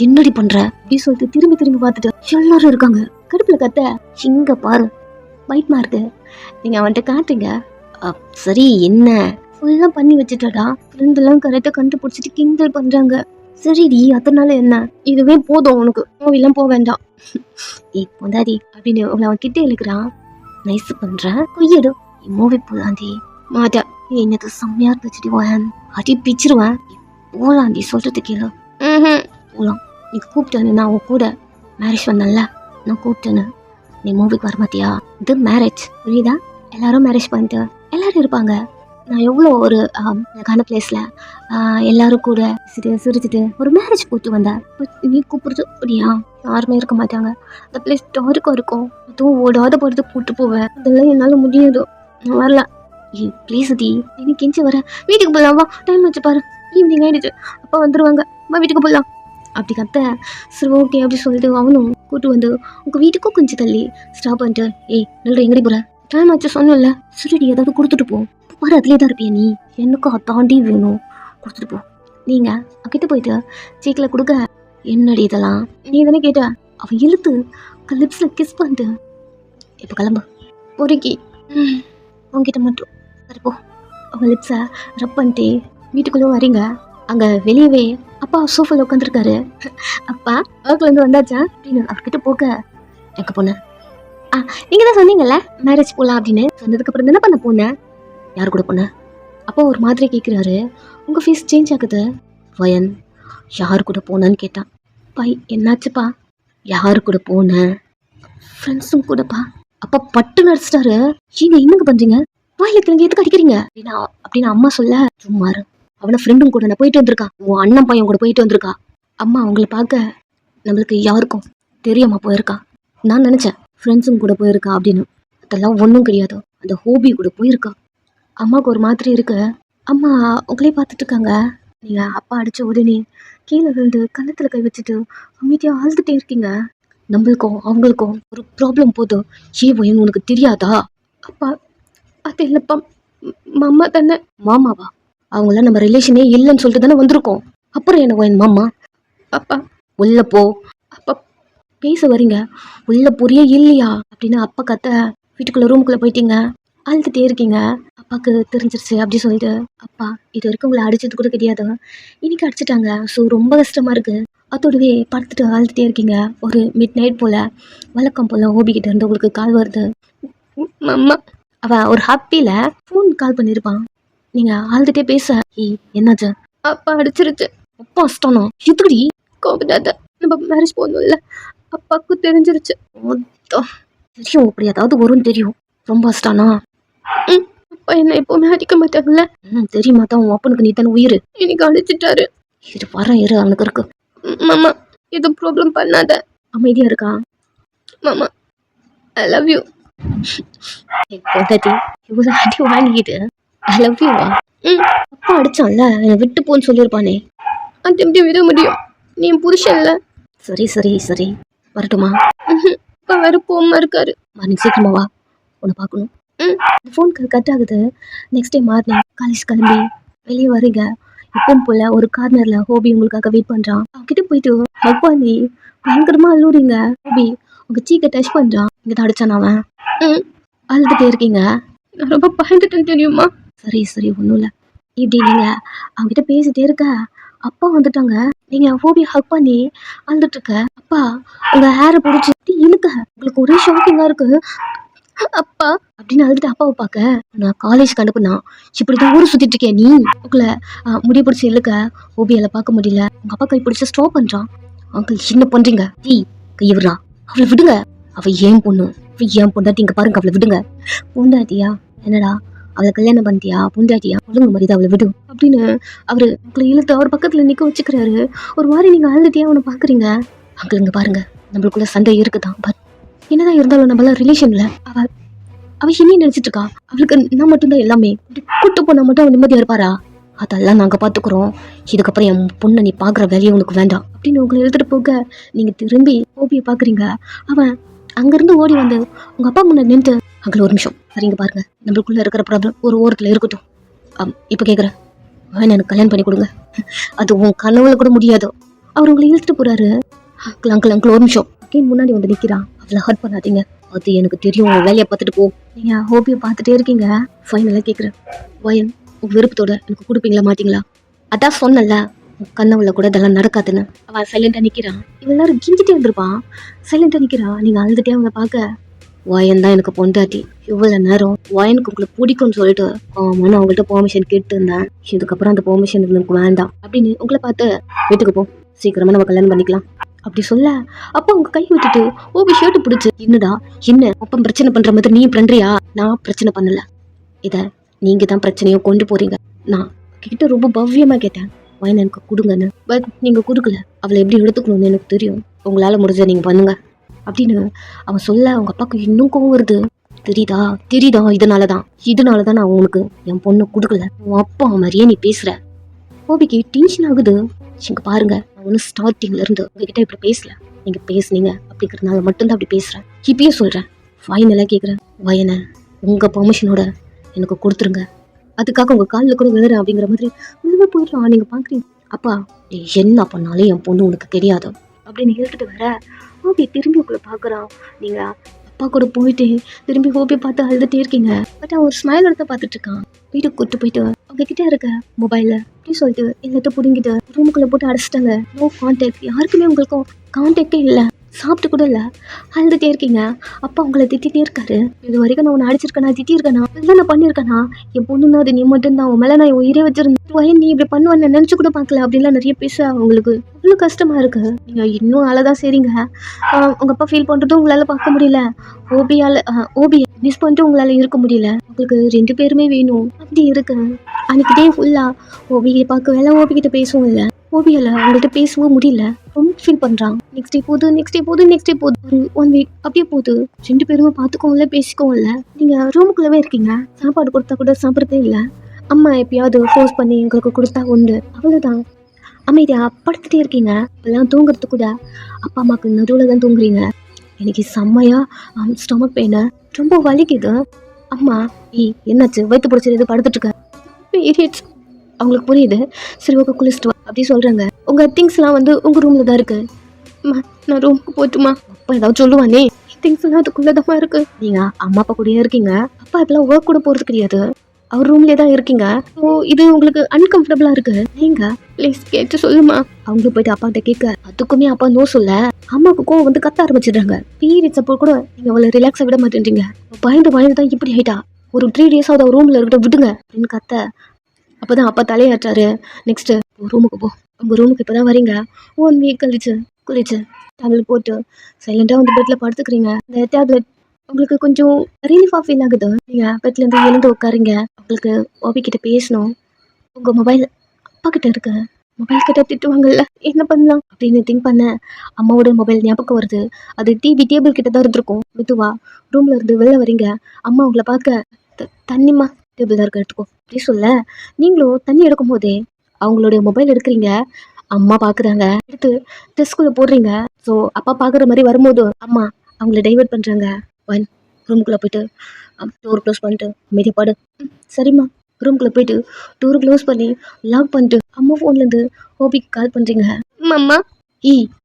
என்னடி பண்ணுற அப்படின்னு சொல்லிட்டு திரும்பி பார்த்துட்டு எல்லாரும் இருக்காங்க. கடுப்பில் கத்த இங்கே பாரு பைட்மா இருக்கு. நீங்கள் அவன்கிட்ட காட்டுங்க. சரி என்ன ஃபுல்லாக பண்ணி வச்சுட்டாடா. ஃப்ரெண்டெல்லாம் கரெக்டாக கண்டுபிடிச்சிட்டு கிண்டல் பண்ணுறாங்க. சரிடி அதனால என்ன இதுவே போதும் உனக்கு மூவிலாம் போக வேண்டாம். பொந்தாடி அப்படின்னு உங்களை அவன் கிட்டே இழுக்கிறான். நைஸ் பண்ணுறேன் கொய்யடு மூவி போலாண்டி. மாட்டா என்னது செம்மையா இருந்துச்சுடி. வான் அடி பிச்சிருவேன். போலாண்டி சொல்றது கேளு. போகலாம். நீ கூப்பிட்டேன்னு நான் உன் கூட மேரேஜ் பண்ணல. நான் கூப்பிட்டேன்னு நீ மூவிக்கு வர மாட்டியா? இது மேரேஜ் புரியுதா? எல்லாரும் மேரேஜ் பண்ணிட்டு எல்லாரும் இருப்பாங்க. நான் எவ்வளோ ஒரு அழகான பிளேஸில் எல்லாரும் கூட சிரிச்சுட்டு ஒரு மேரேஜ் போட்டு வந்தேன். நீ கூப்பிடுறது அப்படியா? யாருமே இருக்க மாட்டாங்க. அந்த பிளேஸ் டாருக்கும் இருக்கும். அதுவும் ஓடாத போகிறது கூப்பிட்டு போவேன். அதெல்லாம் என்னால் முடியாது. நான் வரல. ப்ளீஸ் டி, எனக்கு கெஞ்சி வர. வீட்டுக்கு போகலாமா? டைம் வச்சு பாரு, ஈவினிங் ஆகிடுச்சு. அப்பா வந்துடுவாங்க. அம்மா வீட்டுக்கு போகலாம் அப்படி கத்த. சரி ஓகே அப்படி சொல்லிட்டு அவனும் கூட்டு வந்து உங்கள் வீட்டுக்கும் கொஞ்சம் தள்ளி ஸ்டாப் பண்ணிட்டு, ஏய் நல்ல எங்கடி போகிற? டைம் ஆச்சு சொன்னல, சரிடி ஏதாவது கொடுத்துட்டு போ. பாரு அதுலேயே தான் இருப்பியா நீ, எனக்கு அதாண்டி வேணும், கொடுத்துட்டு போ. நீங்கள் அக்கிட்ட போயிட்டு சீக்கில் கொடுக்க. என்னடி இதெல்லாம் நீ தானே கேட்ட? அவன் இழுத்து லிப்ஸில் கிஸ் பண்ணிட்டு, இப்போ கிளம்பு பொறுக்கி உங்ககிட்ட மட்டும் சரி போ. அவங்க லிப்ஸை ரப் பண்ணிட்டு வீட்டுக்குள்ளே வரீங்க. அங்கே வெளியவே அப்பா சோஃபாவில் உட்காந்துருக்காரு. அப்பா ஒர்க்லேருந்து வந்தாச்சா அப்படின்னு அவர்கிட்ட போக, எங்கே போனேன்? நீங்கள் தான் சொன்னீங்கல்ல மேரேஜ் போகலாம் அப்படின்னு. சொன்னதுக்கப்புறம் தானே பண்ண போனேன். யார் கூட போனேன்? அப்பா ஒரு மாதிரி கேட்குறாரு. உங்கள் ஃபேஸ் சேஞ்ச் ஆகுது. வயன் யார் கூட போனேன்னு கேட்டான். பை என்னாச்சுப்பா? யார் கூட போனேன்? ஃப்ரெண்ட்ஸும் கூடப்பா. அப்பா பட்டு நடிச்சிட்டாரு. நீங்க என்னங்க பண்ணுறீங்க? வாயில கிழங்கு எதுக்கு அடிக்கிறீங்க அப்படின்னு அம்மா சொல்ல, சும்மாரு அவனை ஃப்ரெண்டும் கூட நான் போயிட்டு வந்திருக்கான். உன் அண்ணன் பையன் கூட போயிட்டு வந்திருக்கா. அம்மா அவங்கள பார்க்க நம்மளுக்கு யாருக்கும் தெரியாம போயிருக்கா. நான் நினச்சேன் ஃப்ரெண்ட்ஸும் கூட போயிருக்கா அப்படின்னு. அதெல்லாம் ஒன்றும் கிடையாது. அந்த ஹோபி கூட போயிருக்கா. அம்மாவுக்கு ஒரு மாதிரி இருக்கு. அம்மா உங்களே பார்த்துட்டு இருக்காங்க. நீங்கள் அப்பா அடித்த உடனே கீழே விழுந்து கன்னத்தில் கை வச்சுட்டு அமைதியாக ஆழ்ந்துட்டே இருக்கீங்க. நம்மளுக்கும் அவங்களுக்கும் ஒரு ப்ராப்ளம் போதும். ஏன் உனக்கு தெரியாதா? அப்பா அது இல்லைப்பா, மாமா தானே. மாமாவா? அவங்களாம் நம்ம ரிலேஷனே இல்லைன்னு சொல்லிட்டு தானே வந்திருக்கோம். அப்புறம் என்ன என் மாமா? அப்பா உள்ள போ. அப்பா பேச வரீங்க, உள்ள புரிய இல்லையா அப்படின்னு அப்பா கத்த. வீட்டுக்குள்ள ரூமுக்குள்ள போயிட்டீங்க, அழுதுட்டே இருக்கீங்க. அப்பாவுக்கு தெரிஞ்சிருச்சு அப்படி சொல்லிட்டு, அப்பா இது வரைக்கும் உங்களை அடிச்சது கூட கிடையாது, இன்னைக்கு அடிச்சிட்டாங்க. ஸோ ரொம்ப கஷ்டமா இருக்கு. அதோடவே படுத்துட்டு அழுதுட்டே இருக்கீங்க. ஒரு மிட் நைட் போல வழக்கம் போல ஹோபிக்கிட்ட இருந்து உங்களுக்கு கால் வருது. மாமா அவன் ஒரு ஹாப்பியில் ஃபோன் கால் பண்ணியிருப்பான். நீங்கள் ஆழ்ந்துட்டே பேச, என்னாச்சு? அப்பா அடிச்சிருச்சு. அப்பா அஷ்டம்னா எதுக்குடி? கோபதாத நம்ம மேரேஜ் போகணும்ல, அப்பாவுக்கு தெரிஞ்சிருச்சு. தெரியும் அப்படி ஏதாவது வரும்னு தெரியும். ரொம்ப அஷ்டானா? அப்பா என்ன எப்பவுமே அடிக்க மாட்டாங்கல்ல. தெரியுமா தான் உன் அப்பனுக்கு நீ தானே உயிர். இன்னைக்கு அடிச்சிட்டாரு. இரு வரேன், இரு அவனுக்கு இருக்கு. மாமா எதுவும் ப்ராப்ளம் பண்ணாத, அமைதியாக இருக்கா. மாமா ஐ லவ் யூ. இவ்வளோ அடி வாங்கிட்டு ஐ லவ் யூவா? அப்பா அடிச்சான்ல, என்னை விட்டு போன்னு சொல்லியிருப்பானே. அது எப்படி விட முடியும்? நீ புருஷன்ல. சரி சரி சரி வரட்டுமா? அப்பா வேற போமா இருக்காரு. மார்னிங் சீக்கிரமா வா, உன்னை பார்க்கணும். ஃபோன் கட் ஆகுது. நெக்ஸ்ட் டே மார்னிங் காலேஜ் கிளம்பி வெளியே வரீங்க. எப்பவும் போல ஒரு கார்னர்ல ஹோபி உங்களுக்காக வெயிட் பண்றான். அவன்கிட்ட போயிட்டு அப்பா நீ பயங்கரமா அழுவுறீங்க. ஹோபி உங்க சீக்கை டச் பண்றான். இங்க தான் அடிச்சான் அவன். அழுதுட்டே இருக்கீங்க. நான் ரொம்ப பயந்துட்டேன் தெரியுமா? சரி சரி ஒன்றும் இல்லை. இப்படி நீங்க அவங்ககிட்ட பேசிட்டே இருக்க, அப்பா வந்துட்டாங்க. நீங்க ஹோபி ஹக் பண்ணி அழுதுட்டு இருக்க. அப்பா உங்க ஹேரை பிடிச்சி இழுக்க. உங்களுக்கு ஒரே ஷாக்கிங்கா இருக்கு. அப்பா அப்படின்னு அழுதுட்டு அப்பாவை பார்க்க, நான் காலேஜ்க்கு அனுப்புனா இப்படிதான் ஊர் சுத்திட்டு இருக்கேன். நீ உங்களை முடிய பிடிச்சி இழுக்க. ஹோபியால பார்க்க முடியல. உங்க அப்பா கை பிடிச்சி ஸ்டாப் பண்றான். அங்கிள் என்ன பண்றீங்க? டீ கையை விடுறா. அவளை விடுங்க. அவ ஏன் பொண்ணு, ஏன் பொண்டாட்டி, இங்க பாருங்க அவளை விடுங்க. பொண்டாட்டியா? என்னடா அவளை கல்யாணம் பண்ணிட்டியா? பொண்டாட்டியா? ஒழுங்கு மாதிரி அவளை விடும் அப்படின்னு அவரு உங்களை இழுத்து அவர் பக்கத்துல நிக்க வச்சுக்கிறாரு. ஒரு மாதிரி நீங்க அழுதுட்டே அவனை பாக்குறீங்க. அங்கிள் இங்க பாருங்க, நம்மளுக்குள்ள சண்டை இருக்குதான், பட் என்னதான் இருந்தாலும் நம்மளாம் ரிலேஷன்ல. அவ என்ன நினைச்சிட்டு இருக்கா? அவளுக்கு நான் மட்டும்தான் எல்லாமே. கூட்டு போனா மட்டும் அவன் நிம்மதியா இருப்பாரா? அதெல்லாம் நாங்க பாத்துக்கிறோம். இதுக்கப்புறம் என் பொண்ணை நீ பாக்குற வேலையை உனக்கு வேண்டாம் அப்படின்னு உங்களை எழுதிட்டு போக, நீங்க திரும்பி ஹோபியை பாக்குறீங்க. அவன் அங்கிருந்து ஓடி வந்து உங்க அப்பா முன்ன நின்று, அங்கே ஒரு நிமிஷம் சரிங்க பாருங்க, நம்மளுக்குள்ள இருக்கிற ப்ராப்ளம் ஒரு ஓரத்துல இருக்கட்டும். இப்போ கேட்குறேன், எனக்கு கல்யாணம் பண்ணி கொடுங்க. அது உன் கனவுல கூட முடியாது. அவர் உங்களை இழுத்துட்டு போறாரு. அங்கிள் அங்கிள் அங்கிள் ஒரு நிமிஷம் அகைன் முன்னாடி வந்து நிற்கிறான். அவளை ஹர்ட் பண்ணாதீங்க, அது எனக்கு தெரியும், உங்க வேலையை பார்த்துட்டு போ. நீங்க ஹோபியை பார்த்துட்டே இருக்கீங்க. ஃபைனலாக கேட்குறேன், வயன் உங்க விருப்பத்தோட எனக்கு கொடுப்பீங்களா மாட்டீங்களா? அதான் சொன்னல கண்ணவுல கூட இதெல்லாம் நடக்காதுன்னு. அவன் சைலண்டா நிக்கிறான். எல்லாரும் கிஞ்சிட்டே இருந்திருப்பான். சைலண்டா நிக்கிறான். நீங்க அழுதுட்டே அவங்க பார்க்க, வயன் தான் எனக்கு பொண்டாட்டி. இவ்வளவு நேரம் வயனுக்கு உங்களுக்கு பிடிக்கும்னு சொல்லிட்டு நான் அவங்கள்ட்ட பெர்மிஷன் கேட்டு இருந்தேன். இதுக்கப்புறம் அந்த பெர்மிஷன் எனக்கு வேண்டாம் அப்படின்னு உங்களை பார்த்து வீட்டுக்கு போ, சீக்கிரமா நம்ம கல்யாணம் பண்ணிக்கலாம் அப்படி சொல்ல, அப்போ உங்க கை விட்டுட்டு ஓபி ஷர்ட் பிடிச்சு, என்னடா என்ன அப்பம் பிரச்சனை பண்ற மாதிரி நீ பண்றியா? நான் பிரச்சனை பண்ணல, இத நீங்கள் தான் பிரச்சனையை கொண்டு போகிறீங்க. நான் கிட்ட ரொம்ப பவ்யமாக கேட்டேன், வயனை எனக்கு கொடுங்கன்னு. பட் நீங்கள் கொடுக்கல. அவளை எப்படி எடுத்துக்கணும்னு எனக்கு தெரியும். உங்களால் முடிஞ்ச நீங்கள் பண்ணுங்க அப்படின்னு அவன் சொல்ல அவங்க அப்பாவுக்கு இன்னும் கோவம் வருது. தெரியுதா இதனால தான் நான் உனக்கு என் பொண்ணை கொடுக்கல. உன் அப்பா மாதிரியே நீ பேசுகிற. கோபிக்கு டென்ஷன் ஆகுது. இங்கே பாருங்க, நான் ஒன்றும் ஸ்டார்டிங்ல இருந்து உங்ககிட்ட இப்படி பேசல. நீங்கள் பேசுனீங்க அப்படிங்கிறதுனால மட்டும்தான் அப்படி பேசுகிறேன். இப்பயே சொல்கிறேன், ஃபைனலாக கேட்குறேன், வயனை உங்கள் பெர்மிஷனோட எனக்கு கொடுத்துருங்க. அதுக்காக உங்கள் காலில் கூட விழுறேன் அப்படிங்கிற மாதிரி விழுந்து போயிடுறான். நீங்கள் பார்க்குறீங்க, அப்பா நீ என்ன பண்ணாலும் என் பொண்ணு உனக்கு தெரியாது அப்படின்னு கேட்டுட்டு வர ஓபி திரும்பி உங்களை பார்க்குறான். நீங்கள் அப்பா கூட போயிட்டு திரும்பி ஓபியை பார்த்து அழுதுகிட்டே இருக்கீங்க. பட் அவன் ஒரு ஸ்மைல் எடுத்து பார்த்துட்டு இருக்கான். வீட்டுக்கு கூப்பிட்டு போயிட்டு அவங்க கிட்டே இருக்க மொபைலில் அப்படி சொல்லிட்டு எல்லாத்தையும் பிடிங்கிட்டு ரூமுக்குள்ளே போட்டு அடைச்சிட்டாங்க. நோ கான்டாக்ட், யாருக்குமே உங்களுக்கும் கான்டாக்டே இல்லை. சாப்பிட்டு கூட இல்லை, அழுதுகிட்டே இருக்கீங்க. அப்பா உங்களை திட்டிகிட்டே இருக்காரு. இது வரைக்கும் நான் உன்னை அடிச்சிருக்கேனா, திட்டிருக்கேனா, இல்லை நான் பண்ணியிருக்கேனா, என் பொண்ணுன்னா அது நீ மட்டும்தான், உன் மேலே நான் உயிரே வச்சிருந்தேன், வயன் நீ இப்படி பண்ணுவான்னு நினச்சி கூட பார்க்கல அப்படின்லாம் நிறைய பேச அவங்களுக்கு அவ்வளோ கஷ்டமாக இருக்குது. நீங்கள் இன்னும் அழதான் சரிங்க. உங்கள் அப்பா ஃபீல் பண்ணுறதும் உங்களால் பார்க்க முடியல. ஓபியை மிஸ் பண்ணிட்டு உங்களால் இருக்க முடியல. உங்களுக்கு 2 பேருமே வேணும் அப்படி இருக்கு. அன்னைக்கிட்டே ஃபுல்லாக ஓபியை பார்க்க வேலை, ஓபிக்கிட்ட பேசவும் இல்லை. ஓபியால் அவங்கள்ட்ட பேசவும் முடியல. ரொம்ப ஃபீல் பண்ணுறான். நெக்ஸ்ட் டே போகுது ஒரு 1 வீக் அப்படியே போகுது. 2 பேருமே பார்த்துக்கவும் இல்லை, பேசிக்கவும் இல்லை. நீங்கள் ரூமுக்குள்ளவே இருக்கீங்க. சாப்பாடு கொடுத்தா கூட சாப்பிட்றதே இல்லை. அம்மா எப்பயாவது ஃபோர்ஸ் பண்ணி எங்களுக்கு கொடுத்தா உண்டு, அவ்வளோதான். அமைதியாக படுத்துகிட்டே இருக்கீங்க. இப்போல்லாம் தூங்குறது கூட அப்பா அம்மாவுக்கு நடுவில் தான் தூங்குறீங்க. எனக்கு செம்மையாக ஸ்டொமக் பெயின், ரொம்ப வலிக்குது. அம்மா என்னாச்சு, வயிற்று பிடிச்சது எது படுத்துட்ருக்க, பீரியட்ஸ். அவங்களுக்கு புரியுது. சரி ஓகே குளிச்சுட்டு வா அப்படி சொல்கிறாங்க. உங்கள் திங்ஸ்லாம் உங்கள் ரூமில் தான் இருக்குது. அம்மா நான் ரூமுக்கு போட்டுமா, அப்பா ஏதாவது சொல்லுவானே, திங்ஸ் எல்லாம் அதுக்குள்ளே தான் இருக்குது. நீங்கள் அம்மா அப்பா கூடயே இருக்கீங்க. அப்பா இப்போலாம் ஒர்க் கூட போகிறது கிடையாது, அவர் ரூம்லேயே தான் இருக்கீங்க. ஸோ இது உங்களுக்கு அன்கம்ஃபர்டபுளாக இருக்குது. நீங்கள் ப்ளீஸ் கேட்டு சொல்லுமா. அவங்களும் போயிட்டு அப்பாட்ட கேட்க அதுக்குமே அப்பா நோ சொல்ல அம்மாவுக்கு கோவம் கத்த ஆரம்பிச்சிடுறாங்க. பீரியட்ஸ் அப்போ கூட நீங்கள் அவளை ரிலாக்ஸாக விட மாட்டேன்றீங்க. பயந்து தான் இப்படி ஆகிட்டா. ஒரு 3 days அவர் ரூமில் இருக்கட்டும் விடுங்க அப்படின்னு கத்த. அப்போ தான் அப்பா தலையாட்டாரு. நெக்ஸ்ட்டு ரூமுக்கு போ, உங்கள் ரூமுக்கு இப்போ தான் வரீங்க. 1 வீக் கழிச்சு குளிச்சு டேப்லெட் போட்டு சைலண்டாக பெட்டில் படுத்துக்கிறீங்க. அந்த டேப்லெட் உங்களுக்கு கொஞ்சம் ரிலீஃபாக ஃபீல் ஆகுது. நீங்கள் பெட்லேருந்து எழுந்து உட்காருங்க. உங்களுக்கு ஓபிக்கிட்ட பேசணும். உங்கள் மொபைல் அப்பா கிட்ட இருக்கு. மொபைல் கிட்ட திட்டுவாங்கல்ல, என்ன பண்ணலாம் அப்படின்னு திங்க் பண்ண அம்மாவோட மொபைல் ஞாபகம் வருது. அது டிவி டேபிள் கிட்ட தான் இருந்திருக்கும். மெதுவா ரூமில் இருந்து வெளில வரீங்க. அம்மா உங்களை பார்க்க தண்ணிம்மா டேபிள் தான் இருக்க எடுத்துக்கோ அப்படி சொல்ல நீங்களும் தண்ணி எடுக்கும் போதே அவங்களுடைய மொபைல் எடுக்கிறீங்க. அம்மா பார்க்குறாங்க, எடுத்து டெஸ்க்குள்ளே போடுறீங்க. ஸோ அப்பா பார்க்குற மாதிரி வரும்போது அம்மா அவங்கள டைவர்ட் பண்ணுறாங்க. ரூமுக்குள்ளே போயிட்டு டோர் க்ளோஸ் பண்ணிட்டு அமைதியாக பாடு. சரிம்மா. ரூமுக்குள்ளே போயிட்டு டோர் க்ளோஸ் பண்ணி லாக் பண்ணிட்டு அம்மா ஃபோன்லேருந்து ஓபிக்கு கால் பண்ணுறீங்க. அம்மா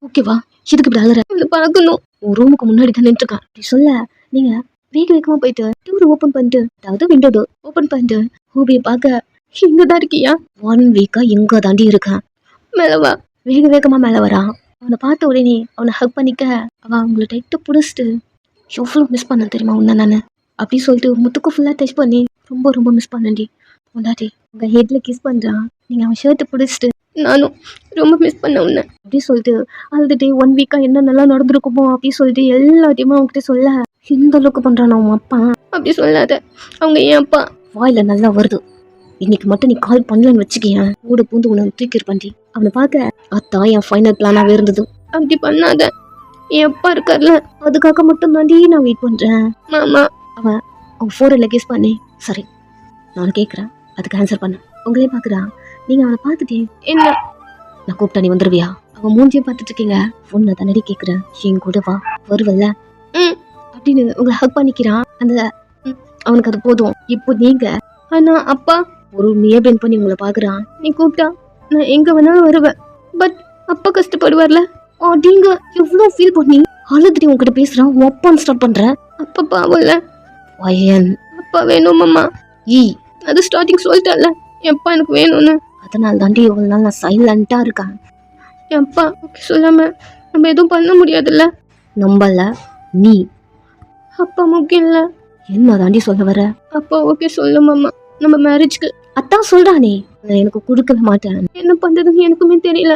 ஓகேவா, இதுக்கு இப்படி அழற பார்க்கணும், உன் ரூமுக்கு முன்னாடி தான் நின்றுருக்கான் அப்படி சொல்ல நீங்கள் வேகமாக போயிட்டு டோர் ஓப்பன் பண்ணிட்டு, அதாவது விண்டோ டோர் ஓப்பன் பண்ணிட்டு ஓபியை பார்க்க இங்கே தான் இருக்கியா, 1 வீக்காக எங்கே தாண்டி இருக்கேன், மேலவா. வேகமாக மேலே வரான். அவனை பார்த்த உடனே அவனை ஹக் பண்ணிக்க அவன் அவங்கள டைட்டாக பிடிச்சிட்டு எவ்வளோ மிஸ் பண்ண தெரியுமா உன்னை நான் அப்படி சொல்லிட்டு முத்துக்கு ஃபுல்லாக டச் பண்ணி ரொம்ப மிஸ் பண்ணேன்டி உண்டாட்டி உங்கள் ஹெட்டில் கிஸ் பண்ணுறான். நீங்கள் அவன் ஷர்ட்டை பிடிச்சிட்டு நானும் ரொம்ப மிஸ் பண்ண உன்னை அப்படி சொல்லிட்டு அழுதுட்டு 1 வீக்காக என்ன நல்லா நடந்துருக்குமோ அப்படி சொல்லிட்டு எல்லாத்தையுமே அவங்ககிட்ட சொல்ல எந்த அளவுக்கு பண்ணுறான் அவன் அப்பா அப்படி சொல்லாத. அவங்க என் அப்பா வாயில் நல்லா வருது. இன்னைக்கு மட்டும் நீ கால் பண்ணலன்னு வச்சுக்கேன், கூட பூந்து உன்னை தூக்கிருப்பாண்டி. அவனை பார்க்க அதான் என் ஃபைனல் பிளானாகவே இருந்தது. அப்படி பண்ணாத, என் அப்பா இருக்கார்ல அதுக்காக மட்டும் தாண்டி நான் வெயிட் பண்ணுறேன். மாமா அவன் ஃபோரில் கிஸ் பண்ணி சரி நான் கேட்குறேன், அதுக்கு ஆன்சர் பண்ண. உங்களே பார்க்குறான். நீங்கள் அவனை பார்த்துட்டே என்ன நான் கூப்பிட்டா நீ வந்துடுவியா? அவன் மூஞ்சியை பார்த்துட்டு இருக்கீங்க. ஃபோன் நான் தானடி கேட்குறேன், என் கூட வா வருவல்ல அப்படின்னு உங்களை ஹக் பண்ணிக்கிறான். அந்த அவனுக்கு அது போதும். இப்போ நீங்கள் ஆனால் அப்பா ஒரு பென் பண்ணி உங்களை பார்க்குறான். நீ கூப்பிட்டா நான் எங்கே வேணாலும் வருவேன், பட் அப்பா கஷ்டப்படுவார்ல அப்படிங்க எவ்வளோ ஃபீல் பண்ணி அழுதுட்டு உங்ககிட்ட பேசுகிறான். ஒப்பான்னு ஸ்டார்ட் பண்ணுறேன். அப்பா பாவம்ல வயன் அப்பா வேணும் அம்மா. அது ஸ்டார்டிங் சொல்லிட்டால என் அப்பா எனக்கு வேணும்னு, அதனால தாண்டி இவ்வளோ நாள் நான் சைலண்ட்டாக இருக்கேன். என் அப்பா சொல்லாமல் நம்ம எதுவும் பண்ண முடியாதுல்ல. நம்பல நீ அப்பா முக்கியம் இல்லை. என்ன தாண்டி சொல்ல வர? அப்பா ஓகே சொல்லுமாம்மா நம்ம மேரேஜ்க்கு. அதான் சொல்றானே நான் எனக்கு கொடுக்க மாட்டேன். என்ன பண்றதுன்னு எனக்குமே தெரியல.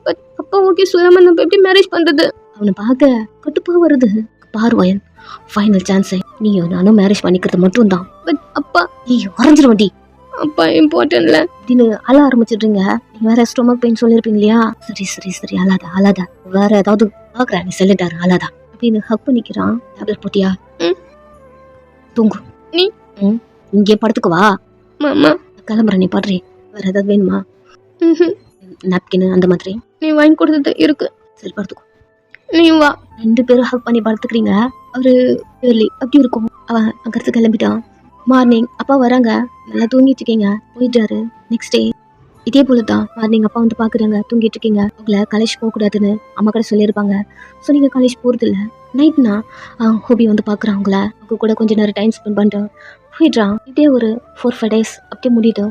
பட் அப்பா ஓகே சொல்லாம நம்ம எப்படி மேரேஜ் பண்றது? அவனை பார்க்க கட்டுப்பா வருது. பார்வயன் ஃபைனல் சான்ஸை நீயும் நானும் மேரேஜ் பண்ணிக்கிறது மட்டும் தான். பட் அப்பா ஏய் வரைஞ்சிருவண்டி. அப்பா இம்பார்ட்டன்ட்ல அப்படின்னு அழ ஆரம்பிச்சிடுறீங்க. நீங்க வேற ஸ்டொமக் பெயின் சொல்லியிருப்பீங்க இல்லையா? சரி சரி சரி அழாத வேற ஏதாவது பாக்குறேன் நீ சொல்லிட்டாரு அழாதா அப்படின்னு ஹக் பண்ணிக்கிறான். டேப்லெட் போட்டியா? தூங்கு. நீ இங்கே படத்துக்கு வா. மாமா கிளம்புறேன், நீ பாடுறி. வேற ஏதாவது வேணுமா? நாப்கின் அந்த மாதிரி நீ வாங்கி கொடுத்தது இருக்கு. சரி படுத்துக்கோ. நீ வா. 2 பேரும் ஹக் பண்ணி படுத்துக்கிறீங்க. அவரு ஏர்லி அப்படி இருக்கும். அவன் அங்கேருந்து கிளம்பிட்டான். மார்னிங் அப்பா வராங்க. நல்லா தூங்கிட்டு இருக்கீங்க. போயிட்டாரு. நெக்ஸ்ட் டே இதே போல தான் மார்னிங் அப்பா வந்து பாக்குறாங்க. தூங்கிட்டு இருக்கீங்க. உங்களை காலேஜ் போகக்கூடாதுன்னு அம்மா கூட சொல்லியிருப்பாங்க. ஸோ நீங்கள் காலேஜ் போகிறது இல்லை. நைட்னா ஹோபி வந்து பார்க்குறான். அவங்க கூட கொஞ்சம் நேரம் டைம் ஸ்பெண்ட் பண்ணிட்டு போயிடுறான். இப்படியே ஒரு 4-5 days அப்படியே முடியுது.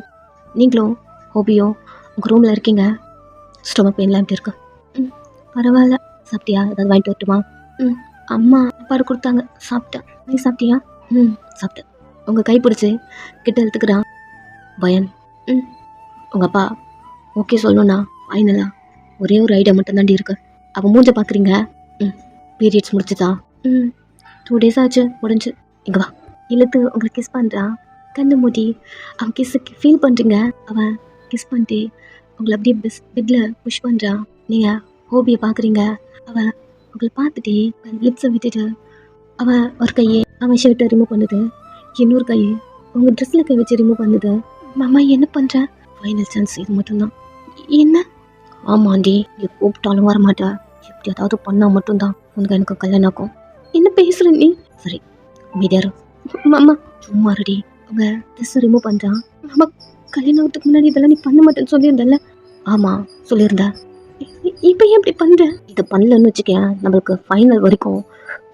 நீங்களும் ஹோபியும் உங்கள் ரூமில் இருக்கீங்க. ஸ்டொமக் பெயின்லாம் எப்படி இருக்கு? பரவாயில்ல. சாப்பிட்டியா? ஏதாவது வாங்கிட்டு வரட்டுமா? அம்மா அப்பாடு கொடுத்தாங்க, சாப்பிட்டேன். நீ சாப்பிட்டியா? சாப்பிட்டேன். உங்கள் கை பிடிச்சி கிட்ட எடுத்துக்கிறான் பயன். உங்கள் அப்பா ஓகே சொல்லணும்னா ஃபைனலாக ஒரே ஒரு ஐடியா மட்டும் தாண்டி இருக்கு. அவன் மூஞ்ச பார்க்குறீங்க. பீரியட்ஸ் முடிச்சுதா? 2 days ஆச்சு, முடிஞ்சு. இங்கே வா. இழுத்து உங்களை கிஸ் பண்ணுறான். கண்ணு மூடி அவன் கிஸ்ஸுக்கு ஃபீல் பண்ணுறீங்க. அவன் கிஸ் பண்ணிட்டு உங்களை அப்படியே பெட்டில் புஷ் பண்ணுறான். நீங்கள் ஹோபியை பார்க்குறீங்க. அவன் உங்களை பார்த்துட்டு லிப்ஸை விட்டுட்டு அவன் ஒரு கையை அவன் ஷர்ட்டை ரிமூவ் பண்ணுது. இன்னொரு கை உங்கள் ட்ரெஸ்ஸில் கை வச்சு ரிமூவ் பண்ணுது. மாமா என்ன பண்ணுற? ஃபைனல் சான்ஸ் இது மட்டும்தான். என்ன? ஆமாண்டி, நீ கூப்பிட்டாலும் வரமாட்டா. எப்படி ஏதாவது பண்ணால் மட்டும்தான் உனக்கு எனக்கு கல்யாணம் ஆகும். என்ன பேசுகிற நீ? சரி மீதியாரு. மாமா சும்மா ரெடி. உங்கள் ட்ரெஸ்ஸை ரிமூவ் பண்ணுறான். மாமா கல்யாணத்துக்கு முன்னாடி இதெல்லாம் நீ பண்ண மாட்டேன்னு சொல்லியிருந்தல? ஆமாம் சொல்லியிருந்தேன். இப்போ ஏன் இப்படி பண்ணுற? இதை பண்ணலன்னு வச்சுக்கேன், நம்மளுக்கு ஃபைனல் வரைக்கும்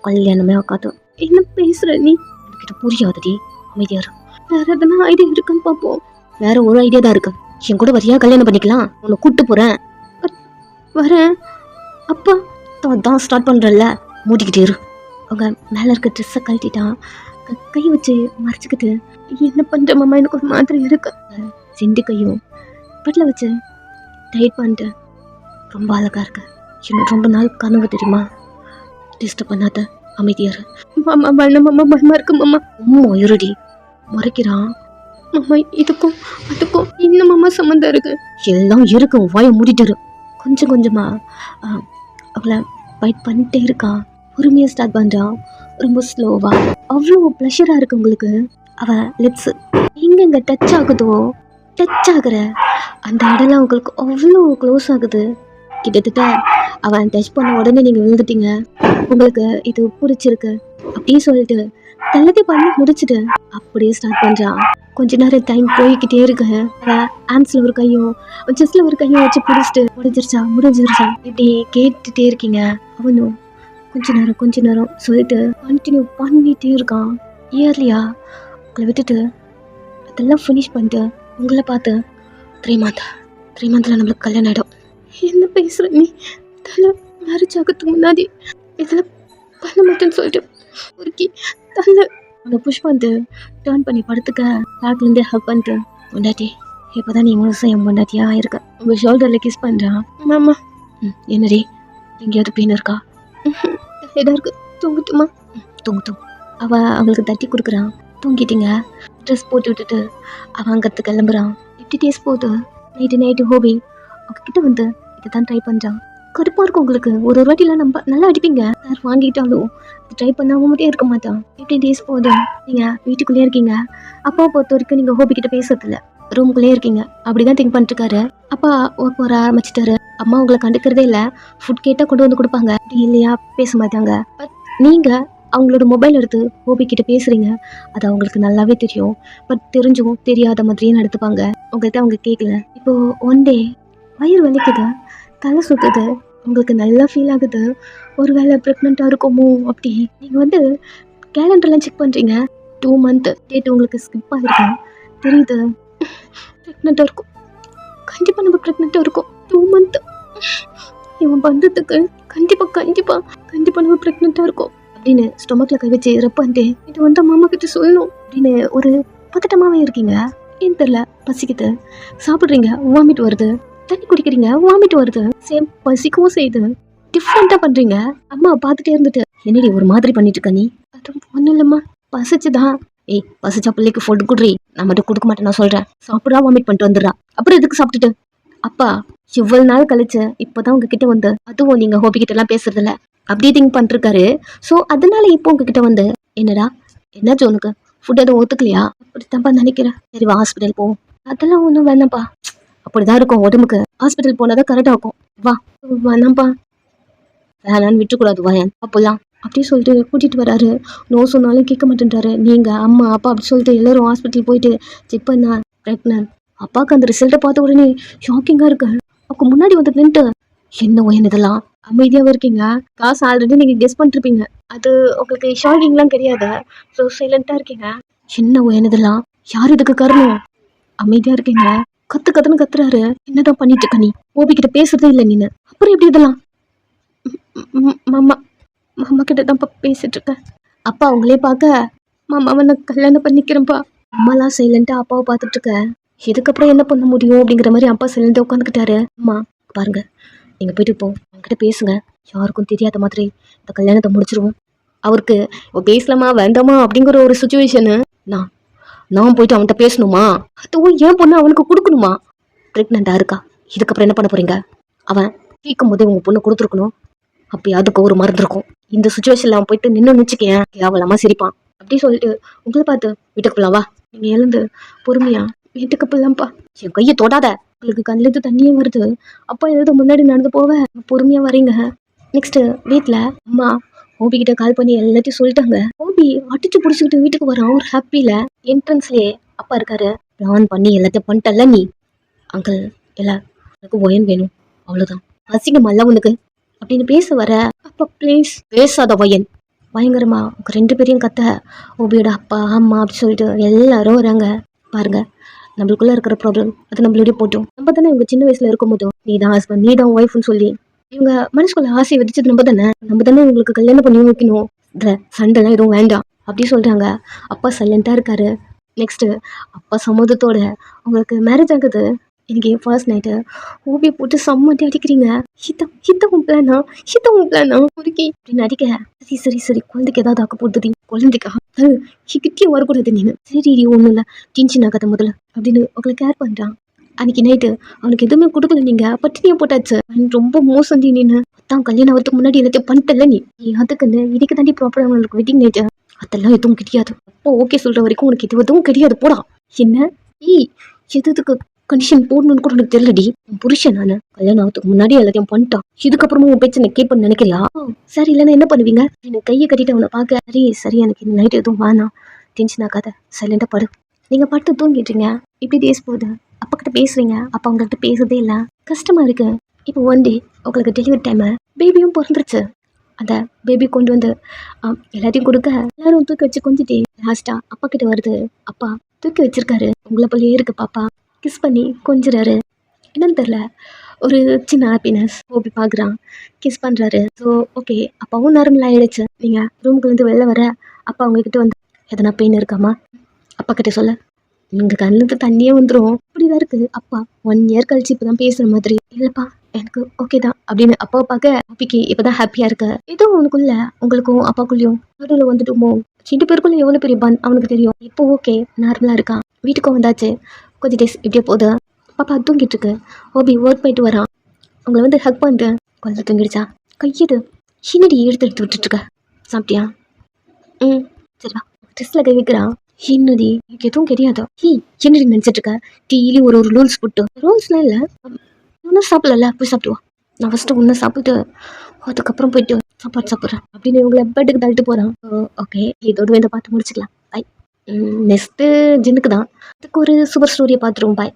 கல்யாணமே ஆகாது. என்ன பேசுகிற நீ? எனக்கு இது புரியாதடி. அமைதியாரு. வேற எதனா ஐடியா இருக்குன்னு பார்ப்போம். வேற ஒரு ஐடியா தான் இருக்கு. என் கூட வரியா கல்யாணம் பண்ணிக்கலாம். உன்னை கூப்பிட்டு போகிறேன். வரேன். அப்பா தான் ஸ்டார்ட் பண்ணுறல்ல, மூடிக்கிட்டே இரு. அவங்க மேலே இருக்க ட்ரெஸ்ஸை கழட்டிட்டான். கை வச்சு மறைச்சிக்கிட்டு என்ன பண்ணுற மாமா, எனக்கு ஒரு மாதிரி இருக்கு. 2 கையும் பெட்டில் வச்சு டைட் பண்ணிட்டு ரொம்ப அழகா இருக்கு. இன்னும் ரொம்ப நாள் கனவு தெரியுமா? டிஸ்டர்ப் பண்ணாத, அமைதியாரு. மாமா வேணாம் மாமா, பயமா இருக்கு மாமா. இருடி. முறைக்கிறான். மாமா இதுக்கும் அதுக்கும் இன்னும் மாமா சம்மந்தம் இருக்கு. எல்லாம் இருக்கு, வாயை மூடிட்டு. கொஞ்சம் கொஞ்சமா அவளை ஃபைட் பண்ணிட்டே இருக்கான். பொறுமையாக ஸ்டார்ட் பண்ணுறான். ரொம்ப ஸ்லோவா. அவ்வளோ ப்ளஷராக இருக்கு உங்களுக்கு. அவள் லிப்ஸ் எங்கெங்க டச் ஆகுதோ, டச் ஆகுற அந்த இடம்லாம் உங்களுக்கு அவ்வளோ க்ளோஸ் ஆகுது. கிட்டத்தட்ட அவன் டச் பண்ண உடனே நீங்கள் விழுந்துட்டீங்க. உங்களுக்கு இது பிடிச்சிருக்கு அப்படின்னு சொல்லிட்டு எல்லாத்தையும் பண்ணி முடிச்சுட்டு அப்படியே ஸ்டார்ட் பண்ணுறான். கொஞ்ச நேரம் டைம் போய்கிட்டே இருக்கு. ஆம்ஸில் ஒரு கையும் செஸ்டில் ஒரு கையும் வச்சு பிடிச்சிட்டு முடிஞ்சிருச்சா இப்படி கேட்டுகிட்டே இருக்கீங்க. அவனும் கொஞ்ச நேரம் சொல்லிட்டு கண்டினியூ பண்ணிகிட்டே இருக்கான். இயர்லியா உங்களை விட்டுட்டு அதெல்லாம் ஃபினிஷ் பண்ணிட்டு உங்களை பார்த்து 3 மந்த்தில் நம்மளுக்கு கல்யாணம் ஆகிடும். என்ன பேசுகிற நீ? தலை மேரேஜ் ஆகிறதுக்கு முன்னாடி இதெல்லாம் பண்ண மாட்டேன்னு சொல்லிட்டு ஒருக்கி தலை அவனை புஷ் பண்ணிட்டு டர்ன் பண்ணி படுத்துக்க. பேக்லேருந்தே ஹக் பண்ணிட்டு, பொண்டாட்டி இப்போ தான் நீ முழுசாக என் பொண்டாட்டியாக இருக்க. உங்கள் ஷோல்டரில் கிஸ் பண்ணுறான். மாமா என்னடி எங்கேயாவது பெயின் இருக்கா? இதாக இருக்கு. தூங்கிட்டுமா? தூங்கு. அவங்களுக்கு தட்டி கொடுக்குறான். தூங்கிட்டீங்க. ட்ரெஸ் போட்டு விட்டுட்டு அவன் அங்கத்துக்கு கிளம்புறான். 50 days போகுது. நைட்டு ஹோபி அவங்கக்கிட்ட வந்து இதை தான் ட்ரை பண்ணுறான். கடுப்பாக இருக்கும் உங்களுக்கு. ஒரு வாட்டிலாம் நம்ம நல்லா அடிப்பீங்க. யார் வாங்கிட்டாலும் ட்ரை பண்ணாமல் மட்டும் இருக்க மாட்டான். 50 days போகுது. நீங்கள் வீட்டுக்குள்ளேயே இருக்கீங்க. அப்பாவை பொறுத்த வரைக்கும் நீங்கள் ஹோபி கிட்ட பேசுறதில்ல, ரூம்குள்ளேயே இருக்கீங்க. அப்படிதான் திங்க் பண்ணிட்டுருக்காரு. அப்பா ஒர்க் போகிற ஆரம்பிச்சிட்டாரு. அம்மா உங்களை கண்டுக்கிறதே இல்லை. ஃபுட் கேட்டால் கொண்டு வந்து கொடுப்பாங்க. அப்படி இல்லையா பேச மாட்டாங்க. பட் நீங்கள் அவங்களோட மொபைல் எடுத்து ஹோபி கிட்ட பேசுகிறீங்க. அது அவங்களுக்கு நல்லாவே தெரியும். பட் தெரிஞ்சும் தெரியாத மாதிரியே நடத்துப்பாங்க. உங்கள்கிட்ட அவங்க கேட்கல. இப்போது ஒன் டே வயிறு வலிக்குது, தலை சுற்றுது, உங்களுக்கு நல்லா ஃபீல் ஆகுது. ஒரு வேளை ப்ரெக்னெண்ட்டாக இருக்குமோ அப்படி. நீங்கள் வந்து கேலண்டர்லாம் செக் பண்ணுறீங்க. 2 month டேட் உங்களுக்கு ஸ்கிப் ஆகிருக்கும். தெரியுது ப்ரெக்னெண்ட்டாக இருக்கும். கண்டிப்பாக நம்ம ப்ரெக்னெண்ட்டாக இருக்கும். 2 month இவன் பண்ணுறதுக்கு கண்டிப்பாக நம்ம ப்ரெக்னெண்ட்டாக இருக்கும் அப்படின்னு ஸ்டொமக்கில் கை வச்சு ரப்பான்ட்டு இது வந்து மாமா கிட்ட சொல்லணும் அப்படின்னு ஒரு பதட்டமாகவே இருக்கீங்க. ஏன்னு தெரில. பசிக்குது, சாப்பிட்றீங்க, வாமிட் வருது. தண்ணி குடிக்கிறீங்க, வாமிட் வருது. சேம் பசிக்கவும் செய்யுது. டிஃப்ரெண்ட்டாக பண்ணுறீங்க. அம்மா பார்த்துட்டே இருந்துட்டு என்னடி ஒரு மாதிரி பண்ணிட்டு இருக்க நீ? அது ஒன்றும் இல்லைம்மா, பசிச்சுதான். ஏய் பசிச்சா பிள்ளைக்கு ஃபுட் குடுறி. நான் மட்டும் கொடுக்க மாட்டேன், நான் சொல்றேன். சாப்பிடா வாமிட் பண்ணிட்டு வந்துடுறா. அப்புறம் எதுக்கு சாப்பிட்டுட்டு? அப்பா இவ்வளவு நாள் கழிச்சு இப்பதான் உங்ககிட்ட வந்து, அதுவும் நீங்க ஹோபி கிட்ட எல்லாம் பேசுறது இல்ல அப்படி திங்க் பண்ணிருக்காரு. ஸோ அதனால இப்போ உங்ககிட்ட வந்து, என்னடா என்னாச்சு உனக்கு, ஃபுட் எதுவும் ஒத்துக்கலையா? அப்படித்தான்ப்பா நினைக்கிறேன். சரி வா ஹாஸ்பிட்டல் போ. அதெல்லாம் ஒன்றும் வேணாம்ப்பா, அப்படிதான் இருக்கும் உடம்புக்கு. ஹாஸ்பிட்டல் போனாதான் கரெக்டா இருக்கும். வா. வேணாம்ப்பா, வேணான்னு விட்டுக்கூடாது வாயன் அப்போல்லாம் அப்படி சொல்லிட்டு கூட்டிட்டு வராரு. நோ சொன்னாலும் கேட்க மாட்டேன்றாரு. நீங்க அம்மா அப்பா அப்படி சொல்லிட்டு எல்லாரும் ஹாஸ்பிட்டல் போயிட்டு செக் பண்ணா பிரெக்னன்ட். அப்பாவுக்கு அந்த ரிசல்ட்டை பார்த்த உடனே ஷாக்கிங்கா இருக்கு. அப்போ முன்னாடி வந்து நின்றுட்டு, என்ன ஒயன் இதெல்லாம் அமைதியாவே இருக்கீங்க, காசு ஆல்ரெடி நீங்க கெஸ் பண்ணிருப்பீங்க, அது உங்களுக்கு ஷாக்கிங்லாம் கிடையாது. ஸோ சைலண்டா இருக்கீங்க. என்ன ஒயன் இதெல்லாம், யார் இதுக்கு காரணம்? அமைதியா இருக்கீங்க. கத்து கத்துன்னு கத்துறாரு. என்னதான் பண்ணிட்டு இருக்க நீ? ஓபி கிட்ட பேசுறதே இல்லை நீனு, அப்புறம் எப்படி இதெல்லாம்? மாமா மாமா கிட்ட தான் பேசிட்டு இருக்கேன். அப்பா அவங்களே பார்க்க, மாமாவை நான் கல்யாணம் பண்ணிக்கிறேன்ப்பா. அம்மாலாம் சைலண்டா அப்பாவை பார்த்துட்டு இருக்க. இதுக்கப்புறம் என்ன பண்ண முடியும் அப்படிங்கிற மாதிரி அப்பா சைலண்டா உட்காந்துக்கிட்டாரு. அம்மா பாருங்க, நீங்க போயிட்டு இப்போ அவங்ககிட்ட பேசுங்க. யாருக்கும் தெரியாத மாதிரி இந்த கல்யாணத்தை முடிச்சிருவோம். அவருக்கு பேசலாமா வேண்டாமா அப்படிங்கிற ஒரு சுச்சுவேஷனு. நான் நான் போயிட்டு அவன்கிட்ட பேசணுமா? அதுவும் ஏன் பொண்ணு அவனுக்கு கொடுக்கணுமா? பிரெக்னண்டா இருக்கா, இதுக்கப்புறம் என்ன பண்ண போறீங்க? அவன் கேட்கும் போதே உங்க பொண்ணு கொடுத்துருக்கணும். அப்படி அதுக்கு ஒரு மருந்து இருக்கும். இந்த சுச்சுவேஷன்ல அவன் போயிட்டு நின்று நிச்சுக்கேன், கேவலமா சிரிப்பான். அப்படி சொல்லிட்டு, உங்களை பார்த்து வீட்டுக்கு போலாம் வா. நீங்க எழுந்து பொறுமையா வீட்டுக்கு போலாம்ப்பா. என் கையை தொடாத, உங்களுக்கு கண்ணுல இருந்து தண்ணியே வருது. அப்பா எழுத முன்னாடி நடந்து போவ, பொறுமையா வரீங்க. நெக்ஸ்ட் வீட்டுல அம்மா ஓபி கிட்ட கால் பண்ணி எல்லாத்தையும் சொல்லிட்டாங்க. ஓபி அடிச்சு புடிச்சுக்கிட்டு வீட்டுக்கு வரான் ஒரு ஹாப்பில. என்ட்ரன்ஸ்லயே அப்பா இருக்காரு. பிளான் பண்ணி எல்லாத்தையும் பண்ணிட்டல நீ. அங்கிள் எல்லாம் எனக்கு ஒயன் வேணும், அவ்வளவுதான். அசிங்கமல்ல உனக்கு அப்படின்னு பேச வர, அப்பா ப்ளீஸ் பேசாத ஒயன். பயங்கரமா உங்க 2 பேரையும் கத்த, ஓபியோட அப்பா அம்மா அப்படி சொல்லிட்டு எல்லாரும் வராங்க. பாருங்க, நம்மளுக்குள்ள இருக்கிற ப்ராப்ளம் அது நம்மளுடைய போட்டோம். நம்ம தானே இவங்க சின்ன வயசுல இருக்கும் போதும் நீ தான் ஹஸ்பண்ட் நீ தான் ஒய்ஃப்னு சொல்லி இவங்க மனசுக்குள்ள ஆசை விதிச்சது நம்ம தானே உங்களுக்கு கல்யாணம் பண்ணி வைக்கணும். சண்டைலாம் எதுவும் வேண்டாம் அப்படி சொல்றாங்க. அப்பா சைலண்டா இருக்காரு. நெக்ஸ்ட் அப்பா சம்மதத்தோட உங்களுக்கு மேரேஜ் ஆகுது. எனக்கு என் ஃபர்ஸ்ட் நைட்டு ஓபி போட்டு செம்மட்டி அடிக்கிறீங்க. ஹித்தவும் பிளானா முறுக்கி அப்படின்னு அடிக்க, சரி சரி சரி குழந்தைக்கு ஏதாவது ஆக்க போடுது, குழந்தைக்கா கிட்டே வரக்கூடாது நீங்க. சரி ஒன்றும் இல்லை, டென்ஷன் ஆகாத முதல்ல அப்படின்னு உங்களை கேர் பண்றான். அன்னைக்கு நைட்டு அவனுக்கு எதுவுமே கொடுக்கல, நீங்க பட்டினியை போட்டாச்சு. ரொம்ப மோசம் நீ. நீனு தான் கல்யாணம் ஆகிறதுக்கு முன்னாடி எல்லாத்தையும் பண்ணிட்டல நீ. அதுக்குன்னு இதுக்கு தாண்டி ப்ராப்பரா உங்களுக்கு வெட்டிங் நைட்டு அதெல்லாம் எதுவும் கிடையாது. அப்போ ஓகே சொல்ற வரைக்கும் உனக்கு இது எதுவும் கிடையாது, போடா. என்ன எதுக்கு கண்டிஷன் போடணும்னு கூட எனக்கு தெரியலடி. புருஷன் நானு, கல்யாணம் ஆகிறதுக்கு முன்னாடி எல்லாத்தையும் பண்ணிட்டான். இதுக்கப்புறமும் உன் பேச்சு நான் கேட்பேன்னு நினைக்கிறியா? சரி இல்லைன்னா என்ன பண்ணுவீங்க? எனக்கு கையை கட்டிட்டு அவனை பார்க்க, சரி சரி எனக்கு இந்த நைட்டு எதுவும் வேணாம், டென்ஷன் ஆகாத, சைலண்டா படு. நீங்க படுத்து தூங்கிட்டீங்க. இப்படி டேஸ் போகுது. அப்பா கிட்ட பேசுறீங்க, அப்பா உங்கள்கிட்ட பேசுறதே இல்லை, கஷ்டமா இருக்கு. இப்போ ஒன் டே உங்களுக்கு டெலிவரி டைம், பேபியும் பிறந்துருச்சு. அந்த பேபி கொண்டு வந்து எல்லாத்தையும் கொடுக்க, எல்லாரும் தூக்கி வச்சு கொஞ்சிட்டே லாஸ்டா அப்பா கிட்ட வருது. அப்பா தூக்கி வச்சிருக்காரு, உங்களை போலயே இருக்கு பாப்பா. கிஸ் பண்ணி கொஞ்சிறாரு. என்னன்னு தெரில, ஒரு சின்ன ஹாப்பினஸ். ஓபி பார்க்குறான், கிஸ் பண்ணுறாரு. ஸோ ஓகே, அப்பாவும் நார்மல் ஆகிடுச்சு. நீங்கள் ரூமுக்குலேருந்து வெளில வர அப்பா உங்ககிட்ட வந்து, எதனா பெயின் இருக்காமா அப்பா கிட்ட சொல்ல. நீங்கள் கண்ணுக்கு தண்ணியே வந்துடும். அப்படிதான் இருக்குது. அப்பா 1 இயர் கழிச்சு இப்போ தான் பேசுகிற மாதிரி. இல்லைப்பா எனக்கு ஓகே தான் அப்படின்னு அப்பாவை பார்க்க, ஓபிக்கு இப்போ தான் ஹாப்பியாக இருக்கு. ஏதோ உனக்குள்ள உங்களுக்கும் அப்பாக்குள்ளேயும் நடுவில் வந்துட்டுமோ, 2 பேருக்குள்ள எவ்வளோ பெரிய பன் அவனுக்கு தெரியும். இப்போ ஓகே நார்மலாக இருக்கான். வீட்டுக்கும் வந்தாச்சு. கொஞ்சம் டேஸ் இப்படியே போகுது. பாப்பா தூங்கிட்டு இருக்கு. ஓபி ஒர்க் போயிட்டு வரான். உங்களை வந்து ஹக் பண்ணிட்டு, குழந்தை தூங்கிடுச்சா? கையது என்னடி எடுத்து விட்டுட்டு இருக்க? சாப்பிட்டியா? சரிவா. ட்ரெஸ்ல கை வைக்கிறான். என்னடி எனக்கு எதுவும் கிடையாது. என்னடி நினைச்சிட்டு இருக்க? டெய்லி ஒரு ரூல்ஸ் போட்டு, ரூல்ஸ்லாம் இல்லை, ஒன்றும் சாப்பிடல, போய் சாப்பிடுவா. நான் ஃபர்ஸ்ட் ஒன்று சாப்பிட்டு அதுக்கப்புறம் போயிட்டு சாப்பாடு சாப்பிட்றேன் அப்படின்னு இவங்களை பெட்டுக்கு தள்ளிட்டு போகிறான். ஓகே, இதோட இந்த பாட்டு முடிச்சுக்கலாம். பை. நெக்ஸ்ட்டு ஜின்னுக்கு தான். அதுக்கு ஒரு சூப்பர் ஸ்டோரியை பார்த்துருவோம். பாய்.